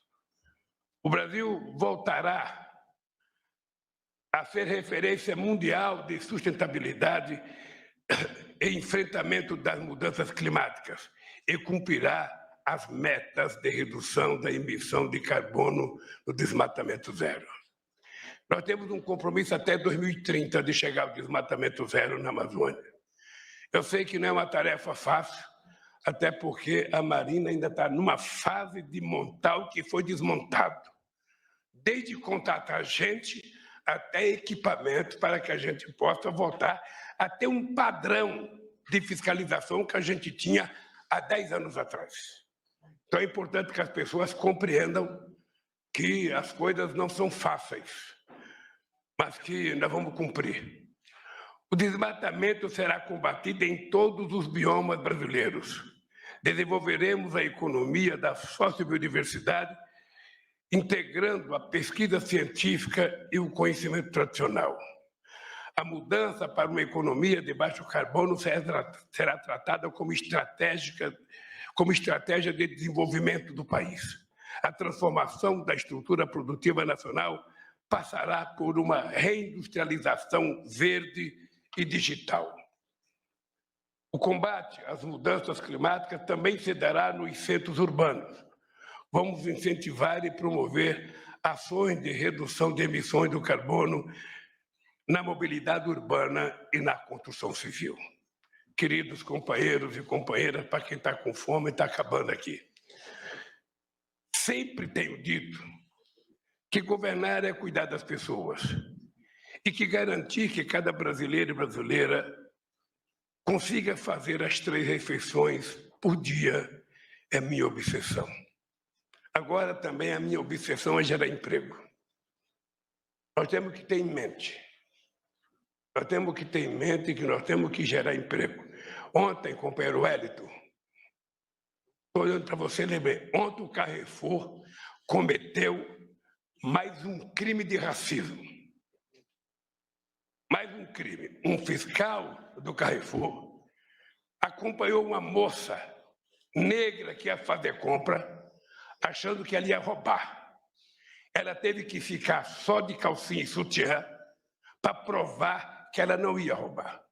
O Brasil voltará a ser referência mundial de sustentabilidade e enfrentamento das mudanças climáticas e cumprirá as metas de redução da emissão de carbono no desmatamento zero. Nós temos um compromisso até 2030 de chegar ao desmatamento zero na Amazônia. Eu sei que não é uma tarefa fácil, até porque a Marina ainda está numa fase de montar o que foi desmontado, desde contratar gente até equipamento para que a gente possa voltar a ter um padrão de fiscalização que a gente tinha há 10 anos atrás. Então é importante que as pessoas compreendam que as coisas não são fáceis, mas que nós vamos cumprir. O desmatamento será combatido em todos os biomas brasileiros. Desenvolveremos a economia da sociobiodiversidade, integrando a pesquisa científica e o conhecimento tradicional. A mudança para uma economia de baixo carbono será tratada como estratégia de desenvolvimento do país. A transformação da estrutura produtiva nacional passará por uma reindustrialização verde e digital. O combate às mudanças climáticas também se dará nos centros urbanos. Vamos incentivar e promover ações de redução de emissões do carbono na mobilidade urbana e na construção civil. Queridos companheiros e companheiras, para quem está com fome, está acabando aqui. Sempre tenho dito que governar é cuidar das pessoas e que garantir que cada brasileiro e brasileira consiga fazer as 3 refeições por dia é minha obsessão. Agora também a minha obsessão é gerar emprego. Nós temos que ter em mente. Nós temos que ter em mente que nós temos que gerar emprego. Ontem, companheiro Wellington, estou olhando para você, lembrei, ontem o Carrefour cometeu mais um crime de racismo. Mais um crime. Um fiscal do Carrefour acompanhou uma moça negra que ia fazer compra, achando que ela ia roubar. Ela teve que ficar só de calcinha e sutiã para provar que ela não ia roubar.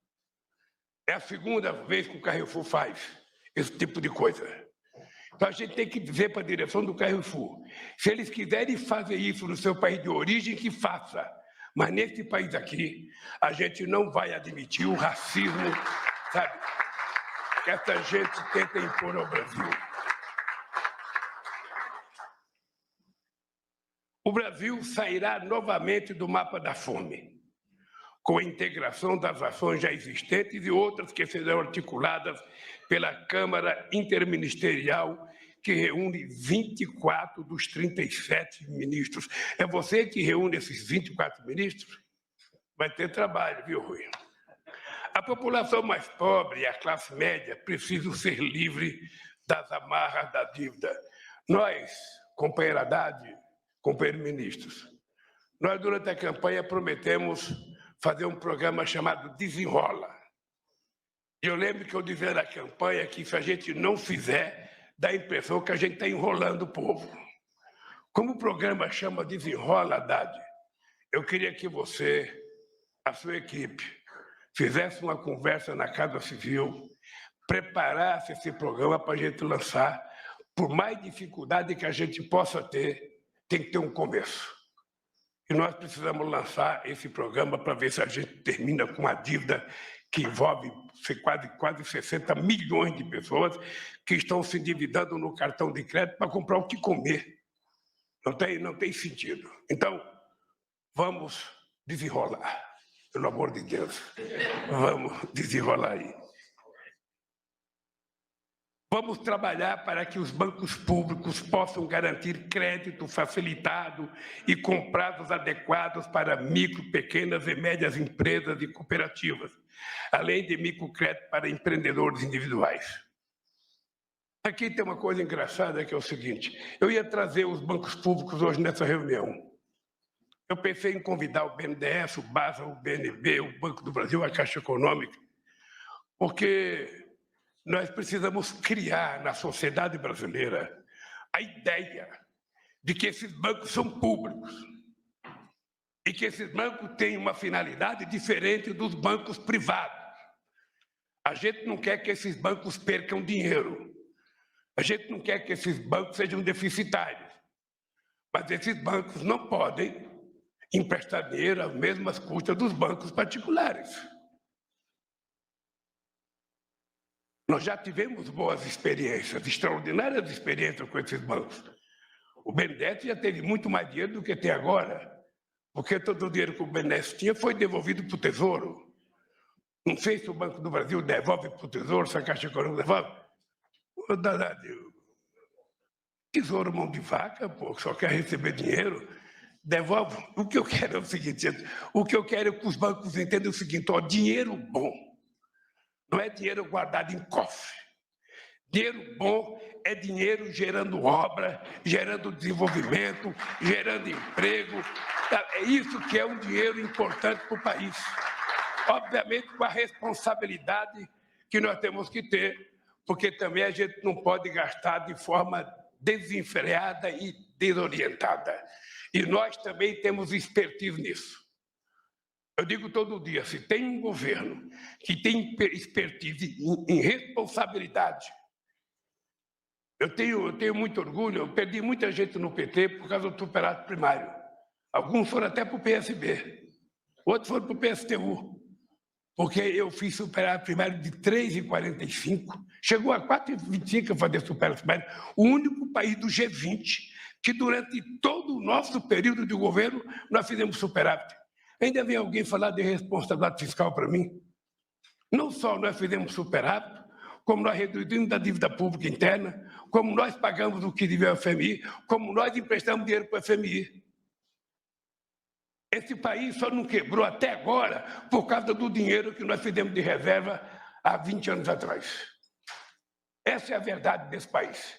É a segunda vez que o Carrefour faz esse tipo de coisa. Então a gente tem que dizer para a direção do Carrefour, se eles quiserem fazer isso no seu país de origem, que faça. Mas nesse país aqui, a gente não vai admitir o racismo, sabe, que essa gente tenta impor ao Brasil. O Brasil sairá novamente do mapa da fome, com a integração das ações já existentes e outras que serão articuladas pela Câmara Interministerial, que reúne 24 dos 37 ministros. É você que reúne esses 24 ministros? Vai ter trabalho, viu, Rui? A população mais pobre e a classe média precisam ser livres das amarras da dívida. Nós, companheira Haddad, companheiros ministros, nós durante a campanha prometemos fazer um programa chamado Desenrola. Eu lembro que eu dizia na campanha que se a gente não fizer, dá a impressão que a gente está enrolando o povo. Como o programa chama Desenrola, Haddad, eu queria que você, a sua equipe, fizesse uma conversa na Casa Civil, preparasse esse programa para a gente lançar. Por mais dificuldade que a gente possa ter, tem que ter um começo. E nós precisamos lançar esse programa para ver se a gente termina com uma dívida que envolve quase 60 milhões de pessoas que estão se endividando no cartão de crédito para comprar o que comer. Não tem sentido. Então, vamos desenrolar. Pelo amor de Deus, vamos desenrolar aí. Vamos trabalhar para que os bancos públicos possam garantir crédito facilitado e com prazos adequados para micro, pequenas e médias empresas e cooperativas, além de microcrédito para empreendedores individuais. Aqui tem uma coisa engraçada que é o seguinte, eu ia trazer os bancos públicos hoje nessa reunião. Eu pensei em convidar o BNDES, o BASA, o BNB, o Banco do Brasil, a Caixa Econômica, porque nós precisamos criar na sociedade brasileira a ideia de que esses bancos são públicos e que esses bancos têm uma finalidade diferente dos bancos privados. A gente não quer que esses bancos percam dinheiro. A gente não quer que esses bancos sejam deficitários. Mas esses bancos não podem emprestar dinheiro às mesmas custas dos bancos particulares. Nós já tivemos boas experiências, extraordinárias experiências com esses bancos. O BNDES já teve muito mais dinheiro do que tem agora, porque todo o dinheiro que o BNDES tinha foi devolvido para o Tesouro. Não sei se o Banco do Brasil devolve para o Tesouro, se a Caixa Econômica devolve. Ô, danado, Tesouro mão de vaca, pô, só quer receber dinheiro, devolve. O que eu quero é o seguinte, o que eu quero é que os bancos entendam o seguinte, ó, dinheiro bom não é dinheiro guardado em cofre. Dinheiro bom é dinheiro gerando obra, gerando desenvolvimento, gerando emprego. É isso que é um dinheiro importante para o país. Obviamente, com a responsabilidade que nós temos que ter, porque também a gente não pode gastar de forma desenfreada e desorientada. E nós também temos expertise nisso. Eu digo todo dia, se tem um governo que tem expertise em responsabilidade, eu tenho muito orgulho, eu perdi muita gente no PT por causa do superato primário. Alguns foram até para o PSB, outros foram para o PSTU, porque eu fiz superato primário de 3,45, chegou a 4,25 a fazer superato primário, o único país do G20 que durante todo o nosso período de governo nós fizemos superávit. Ainda vem alguém falar de responsabilidade fiscal para mim? Não só nós fizemos superávit, como nós reduzimos a dívida pública interna, como nós pagamos o que devia ao FMI, como nós emprestamos dinheiro para o FMI. Esse país só não quebrou até agora por causa do dinheiro que nós fizemos de reserva há 20 anos atrás. Essa é a verdade desse país.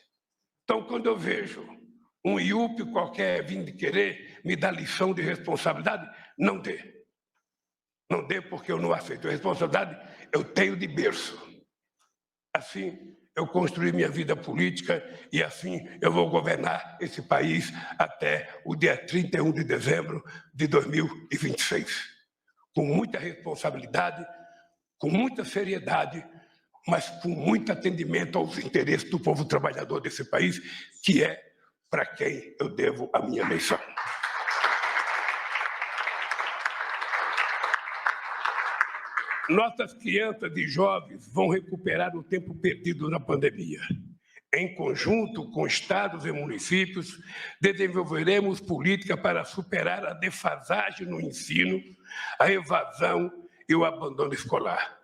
Então, quando eu vejo um IUP qualquer vindo querer me dar lição de responsabilidade, não dê. Não dê porque eu não aceito. A responsabilidade eu tenho de berço. Assim, eu construí minha vida política e assim eu vou governar esse país até o dia 31 de dezembro de 2026. Com muita responsabilidade, com muita seriedade, mas com muito atendimento aos interesses do povo trabalhador desse país, que é para quem eu devo a minha eleição. Nossas crianças e jovens vão recuperar o tempo perdido na pandemia. Em conjunto com estados e municípios, desenvolveremos política para superar a defasagem no ensino, a evasão e o abandono escolar.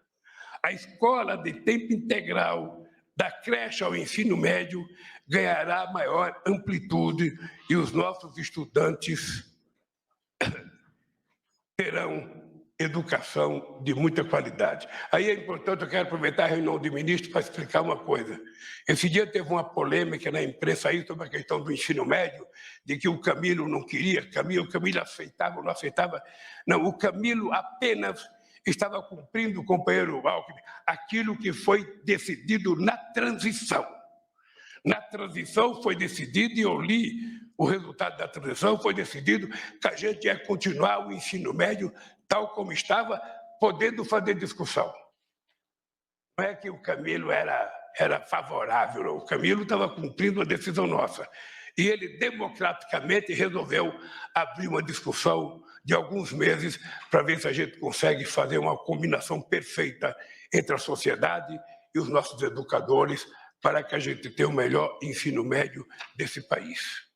A escola de tempo integral, da creche ao ensino médio, ganhará maior amplitude e os nossos estudantes terão educação de muita qualidade. Aí é importante, eu quero aproveitar a reunião de ministros para explicar uma coisa. Esse dia teve uma polêmica na imprensa aí sobre a questão do ensino médio, de que o Camilo não queria, o Camilo aceitava ou não aceitava. Não, o Camilo apenas estava cumprindo, companheiro Alckmin, aquilo que foi decidido na transição. Na transição foi decidido, e eu li o resultado da transição, foi decidido que a gente ia continuar o ensino médio tal como estava, podendo fazer discussão. Não é que o Camilo era favorável, não. O Camilo estava cumprindo a decisão nossa. E ele, democraticamente, resolveu abrir uma discussão de alguns meses para ver se a gente consegue fazer uma combinação perfeita entre a sociedade e os nossos educadores para que a gente tenha o melhor ensino médio desse país.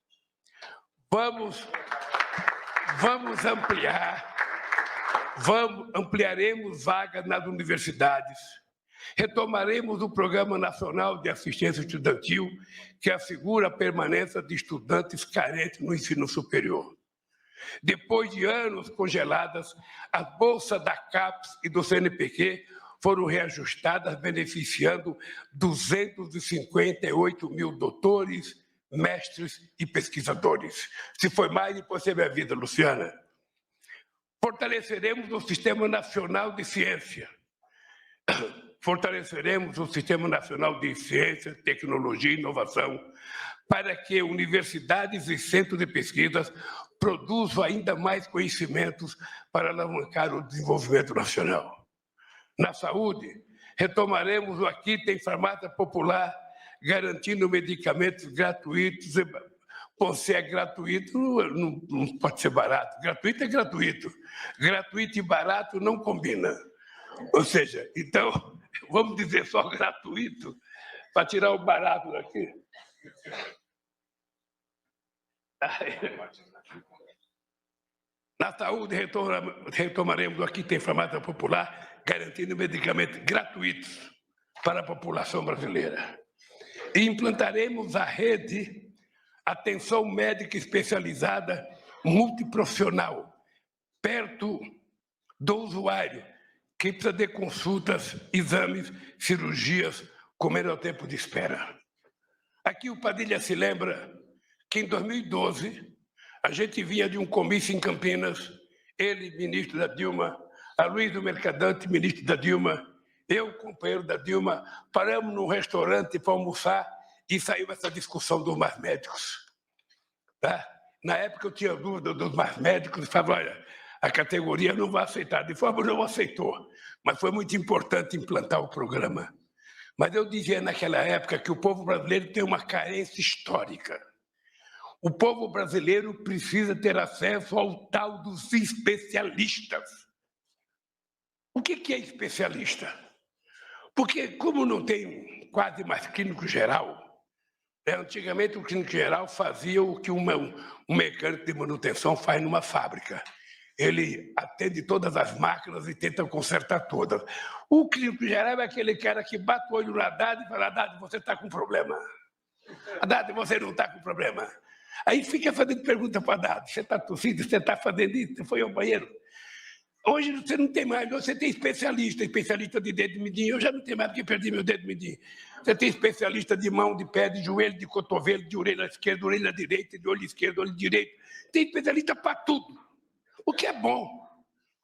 Ampliaremos vagas nas universidades, retomaremos o Programa Nacional de Assistência Estudantil, que assegura a permanência de estudantes carentes no ensino superior. Depois de anos congeladas, as bolsas da CAPES e do CNPq foram reajustadas, beneficiando 258 mil doutores, mestres e pesquisadores. Se foi mais, depois você vê a vida, Luciana. Fortaleceremos o Sistema Nacional de Ciência. Fortaleceremos o Sistema Nacional de Ciência, Tecnologia e Inovação para que universidades e centros de pesquisas produzam ainda mais conhecimentos para alavancar o desenvolvimento nacional. Na saúde, retomaremos o Aqui Tem Farmácia Popular, garantindo medicamentos gratuitos. Bom, se é gratuito, não pode ser barato. Gratuito é gratuito. Gratuito e barato não combina. Ou seja, então, vamos dizer só gratuito, para tirar o barato daqui. Na saúde, retomaremos o Aqui Tem Farmácia Popular, garantindo medicamentos gratuitos para a população brasileira. E implantaremos a rede Atenção Médica Especializada Multiprofissional, perto do usuário, que precisa de consultas, exames, cirurgias, com menor tempo de espera. Aqui o Padilha se lembra que em 2012 a gente vinha de um comício em Campinas, ele, ministro da Dilma, Aloysio Mercadante, ministro da Dilma, eu, companheiro da Dilma, paramos num restaurante para almoçar e saiu essa discussão dos mais médicos. Tá? Na época eu tinha dúvida dos mais médicos e falava, olha, a categoria não vai aceitar. De forma não aceitou, mas foi muito importante implantar o programa. Mas eu dizia naquela época que o povo brasileiro tem uma carência histórica. O povo brasileiro precisa ter acesso ao tal dos especialistas. O que é especialista? Porque, como não tem quase mais clínico geral, antigamente o clínico geral fazia o que um mecânico de manutenção faz numa fábrica. Ele atende todas as máquinas e tenta consertar todas. O clínico geral é aquele cara que bate o olho no Haddad e fala, Haddad, você está com problema. Haddad, você não está com problema. Aí fica fazendo pergunta para o Haddad, você está tossindo, você está fazendo isso, você foi ao banheiro. Hoje você não tem mais, você tem especialista de dedo mindinho, eu já não tenho mais porque perdi meu dedo mindinho. Você tem especialista de mão, de pé, de joelho, de cotovelo, de orelha esquerda, orelha direita, de olho esquerdo, olho direito. Tem especialista para tudo. O que é bom.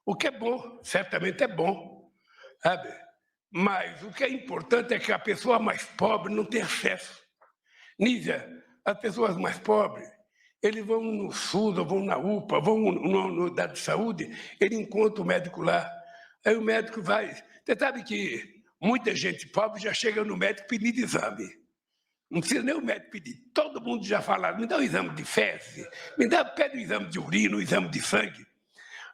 O que é bom, certamente é bom. Sabe? Mas o que é importante é que a pessoa mais pobre não tem acesso. Nízia, as pessoas mais pobres, eles vão no SUS, ou vão na UPA, vão na unidade de saúde, ele encontra o médico lá. Aí o médico vai. Você sabe que muita gente pobre já chega no médico pedindo exame. Não precisa nem o médico pedir. Todo mundo já fala, me dá um exame de fezes, pede um exame de urina, um exame de sangue.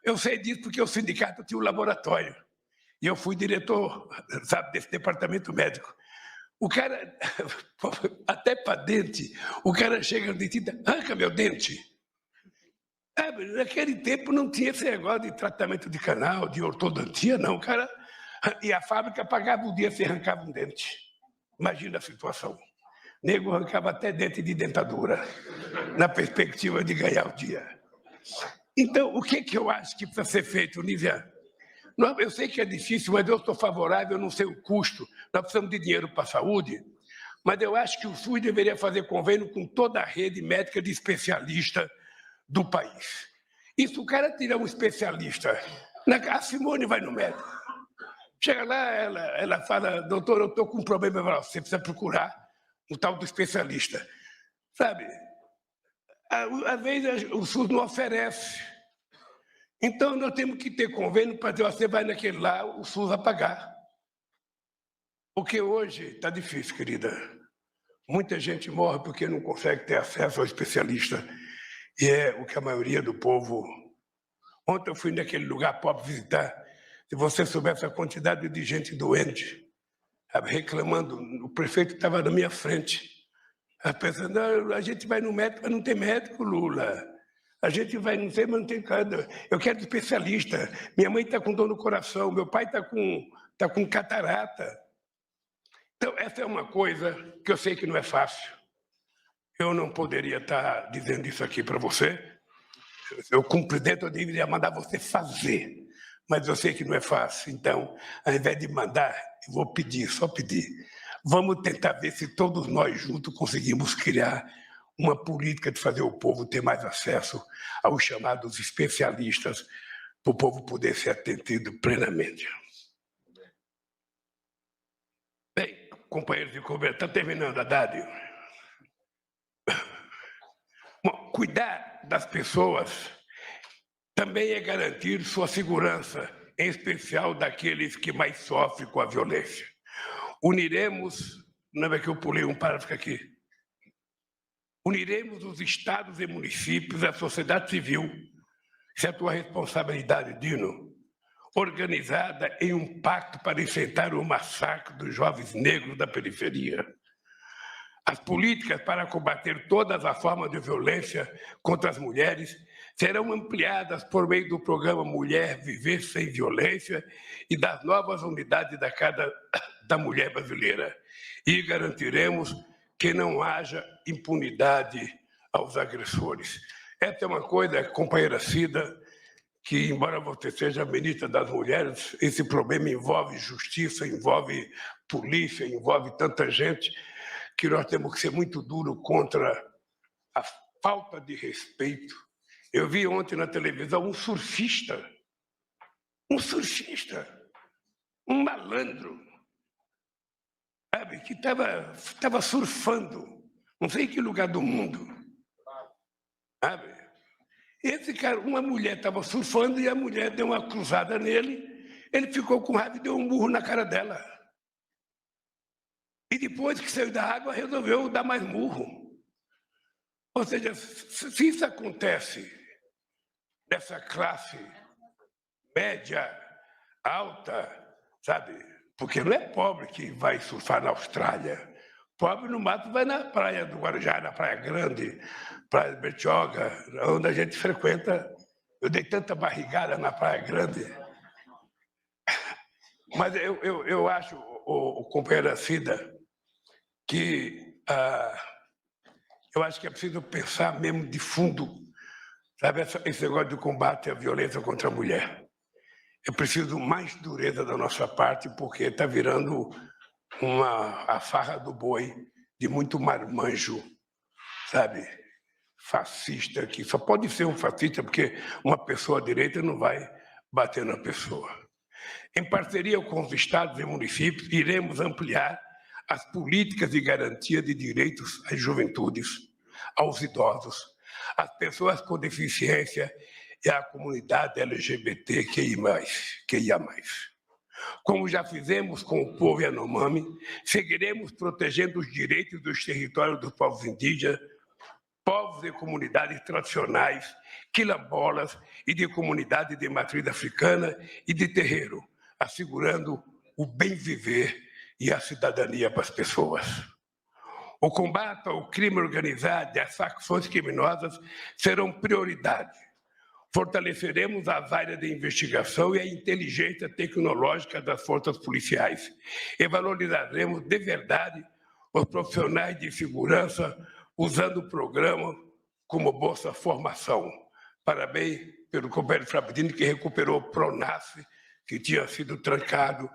Eu sei disso porque o sindicato tinha um laboratório. E eu fui diretor, sabe, desse departamento médico. O cara, até para dente, o cara chega no dentista, arranca meu dente. Naquele tempo não tinha esse negócio de tratamento de canal, de ortodontia, não. O cara, e a fábrica pagava o dia se arrancava um dente. Imagina a situação. O nego arrancava até dente de dentadura, na perspectiva de ganhar o dia. Então, o que eu acho que precisa ser feito, Nívia? Eu sei que é difícil, mas eu estou favorável, eu não sei o custo. Nós precisamos de dinheiro para a saúde, mas eu acho que o SUS deveria fazer convênio com toda a rede médica de especialista do país. E se o cara tirar um especialista, a Simone vai no médico. Chega lá, ela fala, doutor, eu estou com um problema. Você precisa procurar um tal do especialista. Sabe? Às vezes o SUS não oferece. Então, nós temos que ter convênio para dizer, você vai naquele lá, o SUS vai pagar. Porque hoje está difícil, querida. Muita gente morre porque não consegue ter acesso ao especialista. E é o que a maioria do povo... Ontem eu fui naquele lugar pobre visitar. Se você soubesse a quantidade de gente doente, reclamando, o prefeito estava na minha frente. Pensando, a gente vai no médico, mas não tem médico, Lula. A gente vai, não sei, mas não tem cada. Eu quero especialista. Minha mãe está com dor no coração, meu pai está com catarata. Então, essa é uma coisa que eu sei que não é fácil. Eu não poderia estar dizendo isso aqui para você. Eu, como presidente, eu deveria mandar você fazer. Mas eu sei que não é fácil. Então, ao invés de mandar, eu vou pedir, só pedir. Vamos tentar ver se todos nós juntos conseguimos criar uma política de fazer o povo ter mais acesso aos chamados especialistas, para o povo poder ser atendido plenamente. Bem, companheiros de conversa, está terminando, Haddad. Bom, cuidar das pessoas também é garantir sua segurança, em especial daqueles que mais sofrem com a violência. Uniremos, não é que eu pulei um parágrafo aqui, uniremos os estados e municípios, a sociedade civil, isso é a tua responsabilidade, Dino, organizada em um pacto para enfrentar o massacre dos jovens negros da periferia. As políticas para combater todas as formas de violência contra as mulheres serão ampliadas por meio do programa Mulher Viver Sem Violência e das novas unidades da Casa da Mulher Brasileira. E garantiremos que não haja impunidade aos agressores. Essa é uma coisa, companheira Cida, que, embora você seja ministra das Mulheres, esse problema envolve justiça, envolve polícia, envolve tanta gente, que nós temos que ser muito duro contra a falta de respeito. Eu vi ontem na televisão um surfista, um malandro, sabe, que estava surfando, não sei em que lugar do mundo, sabe? Esse cara, uma mulher estava surfando e a mulher deu uma cruzada nele, ele ficou com raiva e deu um murro na cara dela. E depois que saiu da água, resolveu dar mais murro. Ou seja, se isso acontece dessa classe média, alta, sabe? Porque não é pobre que vai surfar na Austrália. Pobre no mato vai na praia do Guarujá, na Praia Grande, Praia de Bertioga, onde a gente frequenta. Eu dei tanta barrigada na Praia Grande. Mas eu acho, o companheiro Cida, que eu acho que é preciso pensar mesmo de fundo, sabe, esse negócio de combate à violência contra a mulher. É preciso mais dureza da nossa parte, porque está virando a farra do boi de muito marmanjo, sabe, fascista, que só pode ser um fascista porque uma pessoa à direita não vai bater na pessoa. Em parceria com os estados e municípios, iremos ampliar as políticas de garantia de direitos às juventudes, aos idosos, às pessoas com deficiência e à comunidade LGBTQIA+. Como já fizemos com o povo Yanomami, seguiremos protegendo os direitos dos territórios dos povos indígenas, povos e comunidades tradicionais, quilombolas e de comunidades de matriz africana e de terreiro, assegurando o bem viver e a cidadania para as pessoas. O combate ao crime organizado e às facções criminosas serão prioridade. Fortaleceremos as áreas de investigação e a inteligência tecnológica das forças policiais e valorizaremos de verdade os profissionais de segurança usando o programa como Bolsa Formação. Parabéns pelo companheiro Frabdini, que recuperou o PRONASSE, que tinha sido trancado,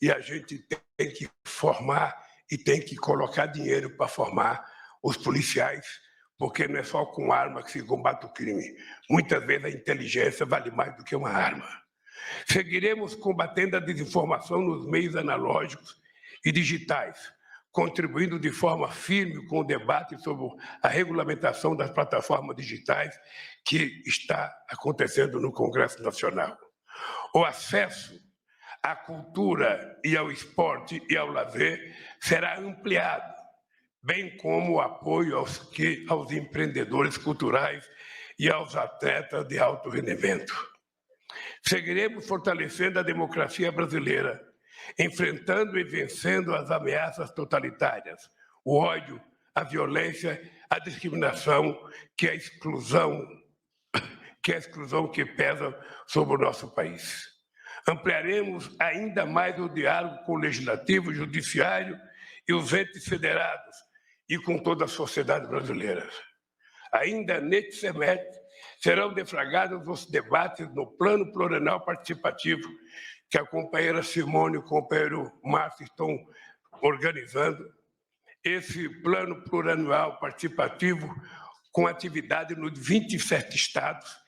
e a gente tem que formar e tem que colocar dinheiro para formar os policiais, porque não é só com arma que se combate o crime. Muitas vezes a inteligência vale mais do que uma arma. Seguiremos combatendo a desinformação nos meios analógicos e digitais, contribuindo de forma firme com o debate sobre a regulamentação das plataformas digitais que está acontecendo no Congresso Nacional. O acesso à cultura e ao esporte e ao lazer será ampliado, bem como o apoio aos empreendedores culturais e aos atletas de alto rendimento. Seguiremos fortalecendo a democracia brasileira, enfrentando e vencendo as ameaças totalitárias, o ódio, a violência, a discriminação, que é a exclusão que pesa sobre o nosso país. Ampliaremos ainda mais o diálogo com o Legislativo, o Judiciário e os entes federados e com toda a sociedade brasileira. Ainda neste semestre, serão deflagrados os debates no Plano Plurianual Participativo, que a companheira Simone e o companheiro Márcio estão organizando. Esse Plano Plurianual Participativo, com atividade nos 27 estados,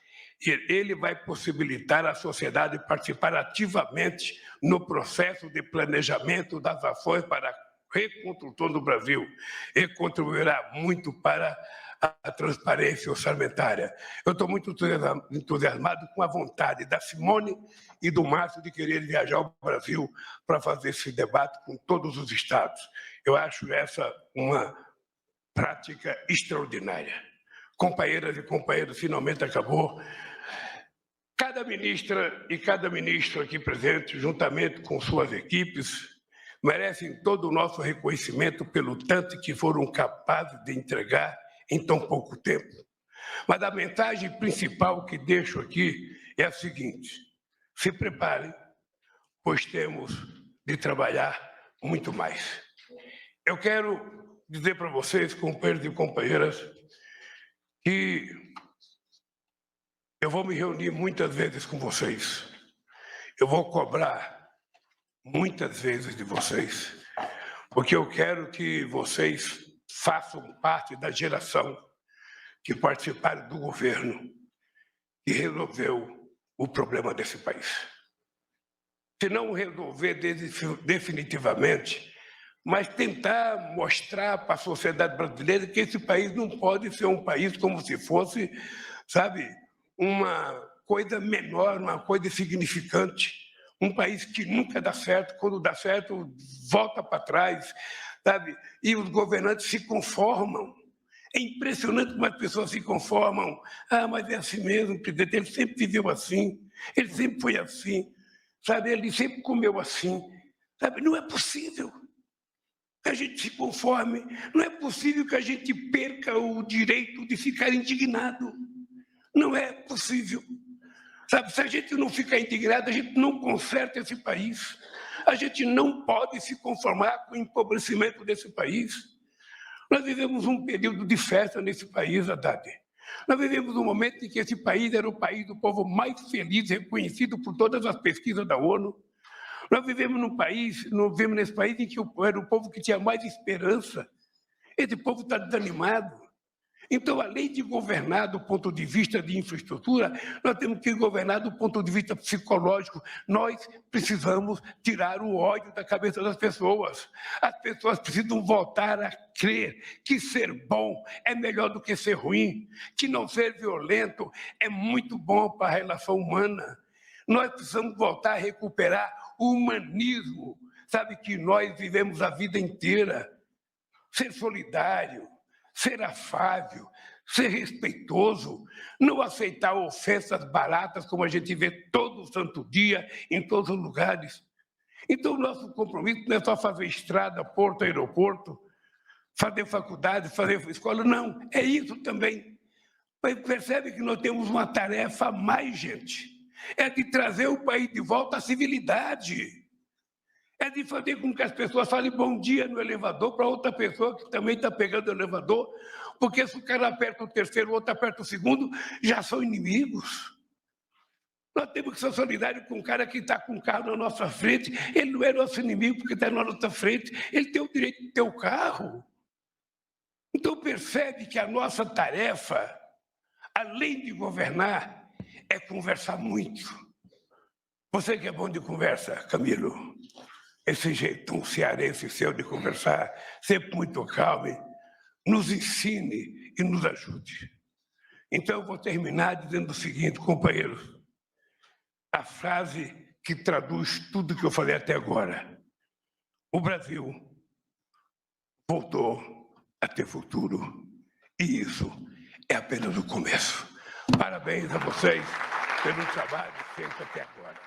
ele vai possibilitar à sociedade participar ativamente no processo de planejamento das ações para a reconstrução do Brasil e contribuirá muito para a transparência orçamentária. Eu estou muito entusiasmado com a vontade da Simone e do Márcio de querer viajar ao Brasil para fazer esse debate com todos os estados. Eu acho essa uma prática extraordinária. Companheiras e companheiros, finalmente acabou. Cada ministra e cada ministro aqui presente, juntamente com suas equipes, merecem todo o nosso reconhecimento pelo tanto que foram capazes de entregar em tão pouco tempo. Mas a mensagem principal que deixo aqui é a seguinte: se preparem, pois temos de trabalhar muito mais. Eu quero dizer para vocês, companheiros e companheiras, que eu vou me reunir muitas vezes com vocês. Eu vou cobrar muitas vezes de vocês, porque eu quero que vocês façam parte da geração que participaram do governo que resolveu o problema desse país. Se não resolver definitivamente, mas tentar mostrar para a sociedade brasileira que esse país não pode ser um país como se fosse, sabe, uma coisa menor, uma coisa insignificante, um país que nunca dá certo, quando dá certo, volta para trás, sabe? E os governantes se conformam. É impressionante como as pessoas se conformam. Ah, mas é assim mesmo, o presidente, ele sempre viveu assim, ele sempre foi assim, sabe? Ele sempre comeu assim, sabe? Não é possível que a gente se conforme, não é possível que a gente perca o direito de ficar indignado. Não é possível. Sabe, se a gente não ficar indignado, a gente não conserta esse país. A gente não pode se conformar com o empobrecimento desse país. Nós vivemos um período de festa nesse país, Haddad. Nós vivemos um momento em que esse país era o país do povo mais feliz, reconhecido por todas as pesquisas da ONU. Nós vivemos nesse país em que era o povo que tinha mais esperança. Esse povo está desanimado. Então, além de governar do ponto de vista de infraestrutura, nós temos que governar do ponto de vista psicológico. Nós precisamos tirar o ódio da cabeça das pessoas. As pessoas precisam voltar a crer que ser bom é melhor do que ser ruim, que não ser violento é muito bom para a relação humana. Nós precisamos voltar a recuperar o humanismo, sabe, que nós vivemos a vida inteira. Ser solidário, ser afável, ser respeitoso, não aceitar ofensas baratas como a gente vê todo santo dia, em todos os lugares. Então, o nosso compromisso não é só fazer estrada, porto, aeroporto, fazer faculdade, fazer escola, não, é isso também. Mas percebe que nós temos uma tarefa a mais, gente. É de trazer o país de volta à civilidade. É de fazer com que as pessoas falem bom dia no elevador para outra pessoa que também está pegando o elevador, porque se o cara aperta o terceiro, o outro aperta o segundo, já são inimigos. Nós temos que ser solidários com o cara que está com o carro na nossa frente. Ele não é nosso inimigo porque está na nossa frente, ele tem o direito de ter o carro. Então percebe que a nossa tarefa, além de governar, é conversar muito. Você que é bom de conversa, Camilo, esse jeitão cearense seu de conversar, sempre muito calmo, nos ensine e nos ajude. Então, eu vou terminar dizendo o seguinte, companheiros, a frase que traduz tudo que eu falei até agora. O Brasil voltou a ter futuro, e isso é apenas o começo. Parabéns a vocês pelo trabalho feito até agora.